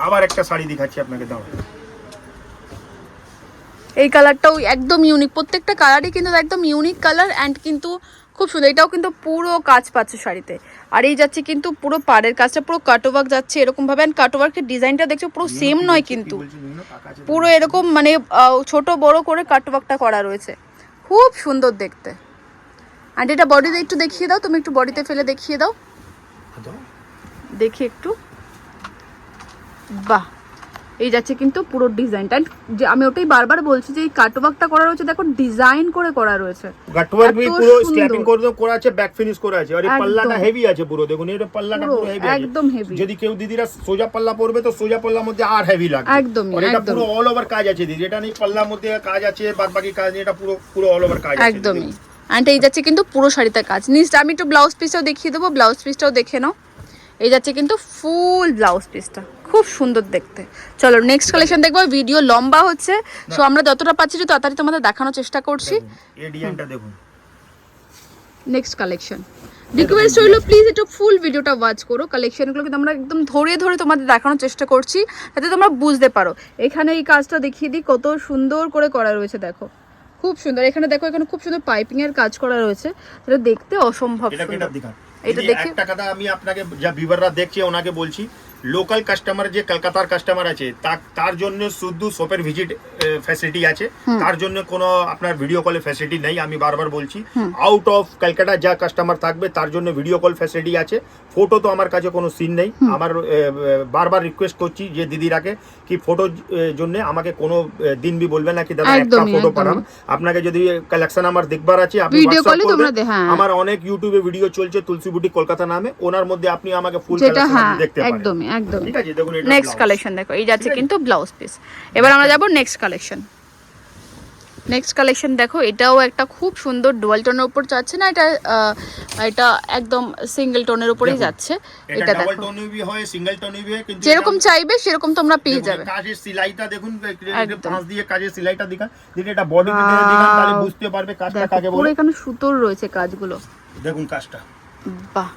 আবার একটা শাড়ি দেখাচ্ছি আপনাকে, দাও। এই কালারটাও একদম ইউনিক, প্রত্যেকটা কালারই কিন্তু একদম ইউনিক কালার, অ্যান্ড কিন্তু খুব সুন্দর। এটাও কিন্তু পুরো কাজ পাচ্ছে শাড়িতে, আর এই যাচ্ছে কিন্তু পুরো পাড়ের কাজটা পুরো কাটওয়ার্ক যাচ্ছে এরকম ভাবে, অ্যান্ড কাটওয়ার্কের ডিজাইনটা দেখছো পুরো সেম নয় কিন্তু, পুরো এরকম মানে ছোট বড় করে কাটওয়ার্কটা করা রয়েছে, খুব সুন্দর দেখতে। আর এটা বডিতে একটু দেখিয়ে দাও, তুমি একটু বডিতে ফেলে দেখিয়ে দাও, দেখি একটু। বাহ, এই যাচ্ছে কিন্তু পুরো ডিজাইনটা, যে আমি ওটাই বারবার বলছি যে এই কাটওয়ার্কটা করা রয়েছে, দেখো ডিজাইন করে করা রয়েছে, কাটওয়ার্ক भी পুরো স্ট্র্যাপিং করে করা আছে, ব্যাক ফিনিশ করা আছে, আর এই পাল্লাটা হেভি আছে পুরো, দেখুন এই পাল্লাটা পুরো হেভি আছে, একদম হেভি। যদি কেউ দিদিরা সোজা পাল্লা পরবে তো সোজা পাল্লার মধ্যে আর হেভি লাগবে, একদম। আর এটা পুরো অল ওভার কাজ আছে দিদি, এটা নেই পাল্লার মধ্যে কাজ আছে বাদ বাকি কাজ নেই, এটা পুরো পুরো অল ওভার কাজ আছে একদমই। অ্যান্ড এই যাচ্ছে কিন্তু পুরো শাড়িতে কাজ। নেক্সট আমি একটু ব্লাউজ পিসটাও দেখিয়ে দেবো, ব্লাউজ পিসটাও দেখে নাও। এই যাচ্ছে কিন্তু ফুল ব্লাউজ পিসটা, খুব সুন্দর দেখতে। চলো নেক্সট কালেকশন দেখবো, ভিডিও লম্বা হচ্ছে, সো আমরা যতটা পাচ্ছি তাড়াতাড়ি তোমাদের দেখানোর চেষ্টা করছি। এই ডিজাইনটা দেখুন, নেক্সট কালেকশন রিকোয়েস্ট হইলো প্লিজ একটু ফুল ভিডিওটা ওয়াচ করো, কালেকশনগুলো কিন্তু আমরা একদম ধরে ধরে তোমাদের দেখানোর চেষ্টা করছি যাতে তোমরা বুঝতে পারো। এখানে এই কাজটা দেখিয়ে দিই, কত সুন্দর করে করা রয়েছে, দেখো খুব সুন্দর। এখানে দেখো, এখানে খুব সুন্দর পাইপিং এর কাজ করা রয়েছে, যেটা দেখতে অসম্ভব সুন্দর। এটা দেখি একটা কথা আমি আপনাকে যা ভিউয়াররা দেখছে ওনাকে বলছি, লোকাল কাস্টমার যে কলকাতার কাস্টমার আছে তার জন্য শুধু শপের ভিজিট ফ্যাসিলিটি আছে, তার জন্য কোনো আপনার ভিডিও কলের ফ্যাসিলিটি নেই। আমি বারবার বলছি, আউট অফ কলকাতা যা কাস্টমার থাকবে তার জন্য ভিডিও কল ফ্যাসিলিটি আছে। ফটো তো আমার কাছে কোনো সিন নেই, আমার বারবার রিকোয়েস্ট করছি যে দিদিরাকে কি ফটোর জন্য আমাকে কোনো দিন বি বলবে না কি দাদা একটা ফটো পাঠান, আপনাকে যদি কালেকশন আমার দেখবার আছে আপনি হোয়াটসঅ্যাপ করবেন। আমার অনেক ইউটিউবে ভিডিও চলছে তুলসী বুটি কলকাতা নামে, ওনার মধ্যে আপনি আমাকে ফুল কালেকশন দেখতে পারেন। একদমই একদম, ঠিক আছে। দেখুন এটা নেক্সট কালেকশন দেখো, এই যাচ্ছে কিন্তু ব্লাউজ পিস। এবার আমরা যাব নেক্সট কালেকশন। নেক্সট কালেকশন দেখো, এটাও একটা খুব সুন্দর ডুয়াল টোনের উপর যাচ্ছে না, এটা একদম সিঙ্গেল টোনের উপরেই যাচ্ছে। এটা ডাবল দেখো টোন भी হয়, সিঙ্গেল টোন भी হয়, কিন্তু যেরকম চাইবে সেরকম তোমরা পেয়ে যাবে। কাজের সেলাইটা দেখুন, একদম। পাঁচ দিয়ে কাজের সেলাইটা দেখা দিলে এটা বডি ভিতরে দিবেন তাহলে বুঝতে পারবে কাজটা দেখো কাকে পুরো বলে। এখানে সুতোর রয়েছে কাজগুলো, দেখুন কাজটা, বাহ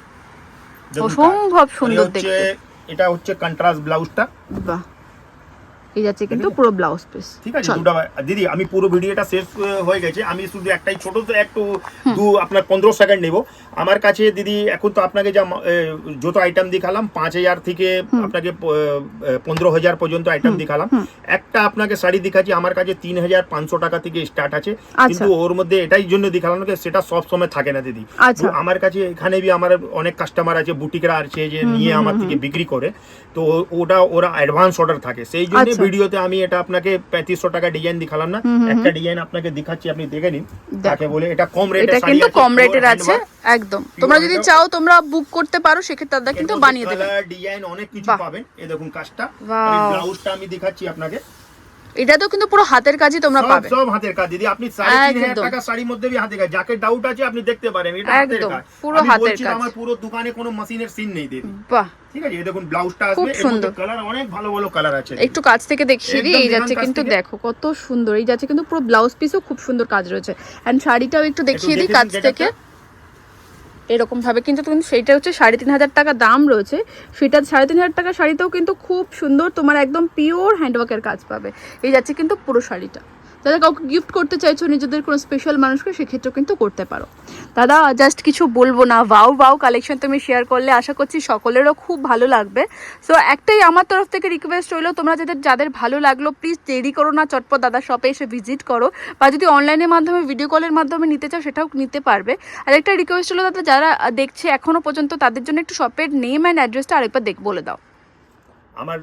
দেখুন কাজ। অসম্ভব সুন্দর হচ্ছে দেখতে, এটা হচ্ছে কন্ট্রাস্ট ব্লাউজটা, বাহ এই যাচ্ছে কিন্তু পুরো ব্লাউজ পিস। ঠিক আছে দুটো। দিদি আমি পুরো ভিডিওটা শেষ হয়ে গেছে, আমি শুধু একটাই ছোট তো একটু আপনার 15 সেকেন্ড নেব। আমার কাছে দিদি এখন তো আপনাকে যা যত আইটেম দেখালাম 5000 থেকে আপনাকে 15000 পর্যন্ত আইটেম দেখালাম। একটা আপনাকে শাড়ি দেখাচ্ছি আমার কাছে 3500 টাকা থেকে স্টার্ট আছে, কিন্তু ওর মধ্যে এটাই জন্য দেখালাম যে সেটা সব সময় থাকে না দিদি। আমার কাছে এখানে বি আমার অনেক কাস্টমার আছে, বুটিকরা আছে যে নিয়ে আমার থেকে বিক্রি করে, তো ওরা অ্যাডভান্স অর্ডার থাকে, সেই জন্য ভিডিওতে আমি এটা আপনাকে 3500 টাকা ডিজাইন দেখালাম না। একটা ডিজাইন আপনাকে দেখাচ্ছি, আপনি দেখে নিন কাকে বলে। এটা কম রেটে, এটা কিন্তু কম রেটের আছে একদম। তোমরা যদি চাও তোমরা বুক করতে পারো, সেক্ষেত্রে দাদা কিন্তু বানিয়ে দেবে। কালার ডিজাইন অনেক কিছু পাবেন। এই দেখুন কাজটা, ব্লাউজটা আমি দেখাচ্ছি আপনাকে। এটা তো কিন্তু পুরো হাতের কাজই তোমরা পাবে, সব হাতের কাজ দিদি। আপনি 3500 টাকা শাড়ির মধ্যে भी হাতের কাজ, যাকে ডাউট আছে আপনি দেখতে পারেন, এটা হাতের কাজ, পুরো হাতের কাজ। আমার পুরো দোকানে কোনো মেশিনের সিন নেই দিদি। বাহ ঠিক আছে, এই দেখুন ব্লাউজটা আসবে, এর মধ্যে কালার অনেক ভালো ভালো কালার আছে। একটু কাছ থেকে দেখিয়ে দিই, এই যাচ্ছে কিন্তু দেখো কত সুন্দর, এই যাচ্ছে কিন্তু পুরো ব্লাউজ পিসও খুব সুন্দর কাজ রয়েছে। এন্ড শাড়িটাও একটু দেখিয়ে দিই কাছ থেকে, এরকম ভাবে কিন্তু সেইটা হচ্ছে 3500 টাকা দাম রয়েছে, সেটা 3500 টাকা শাড়িতেও কিন্তু খুব সুন্দর তোমার একদম পিওর হ্যান্ডওয়ার্কের কাজ পাবে। এই যাচ্ছে কিন্তু পুরো শাড়িটা। যারা কাউকে গিফট করতে চাইছো নিজেদের কোনো স্পেশাল মানুষকে, সেক্ষেত্রেও কিন্তু করতে পারো। দাদা জাস্ট কিছু বলবো না, ওয়াও কালেকশন তুমি শেয়ার করলে আশা করছি সকলেরও খুব ভালো লাগবে। সো একটাই আমার তরফ থেকে রিকোয়েস্ট রইলো, তোমরা যাদের ভালো লাগলো প্লিজ দেরি করো না, চটপট দাদা শপে এসে ভিজিট করো, বা যদি অনলাইনের মাধ্যমে ভিডিও কলের মাধ্যমে নিতে চাও সেটাও নিতে পারবে। আর একটা রিকোয়েস্ট হলো দাদা, যারা দেখছে এখনো পর্যন্ত তাদের জন্য একটু শপের নেম অ্যান্ড অ্যাড্রেসটা আরেকবার বলে দাও। আমার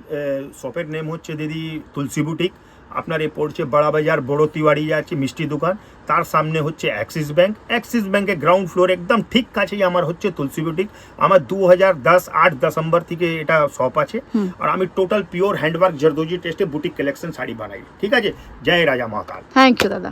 শপের নেম হচ্ছে দিদি তুলসী বুটিক। আপনার এ পড়ছে বড়া বাজার, বড় তিওয়ারি আছে মিষ্টি দোকান, তার সামনে হচ্ছে অ্যাক্সিস ব্যাংক, অ্যাক্সিস ব্যাংকের গ্রাউন্ড ফ্লোর একদম ঠিক কাছেই আমার হচ্ছে তুলসী বুটিক। আমার 8 ডিসেম্বর থেকে এটা শপ আছে, আর আমি টোটাল পিওর হ্যান্ডওয়ার্ক জরদোজি টেস্টে বুটিক কালেকশন শাড়ি বানাই। ঠিক আছে, জয় রাজা মহাকাল। থ্যাংক ইউ দাদা।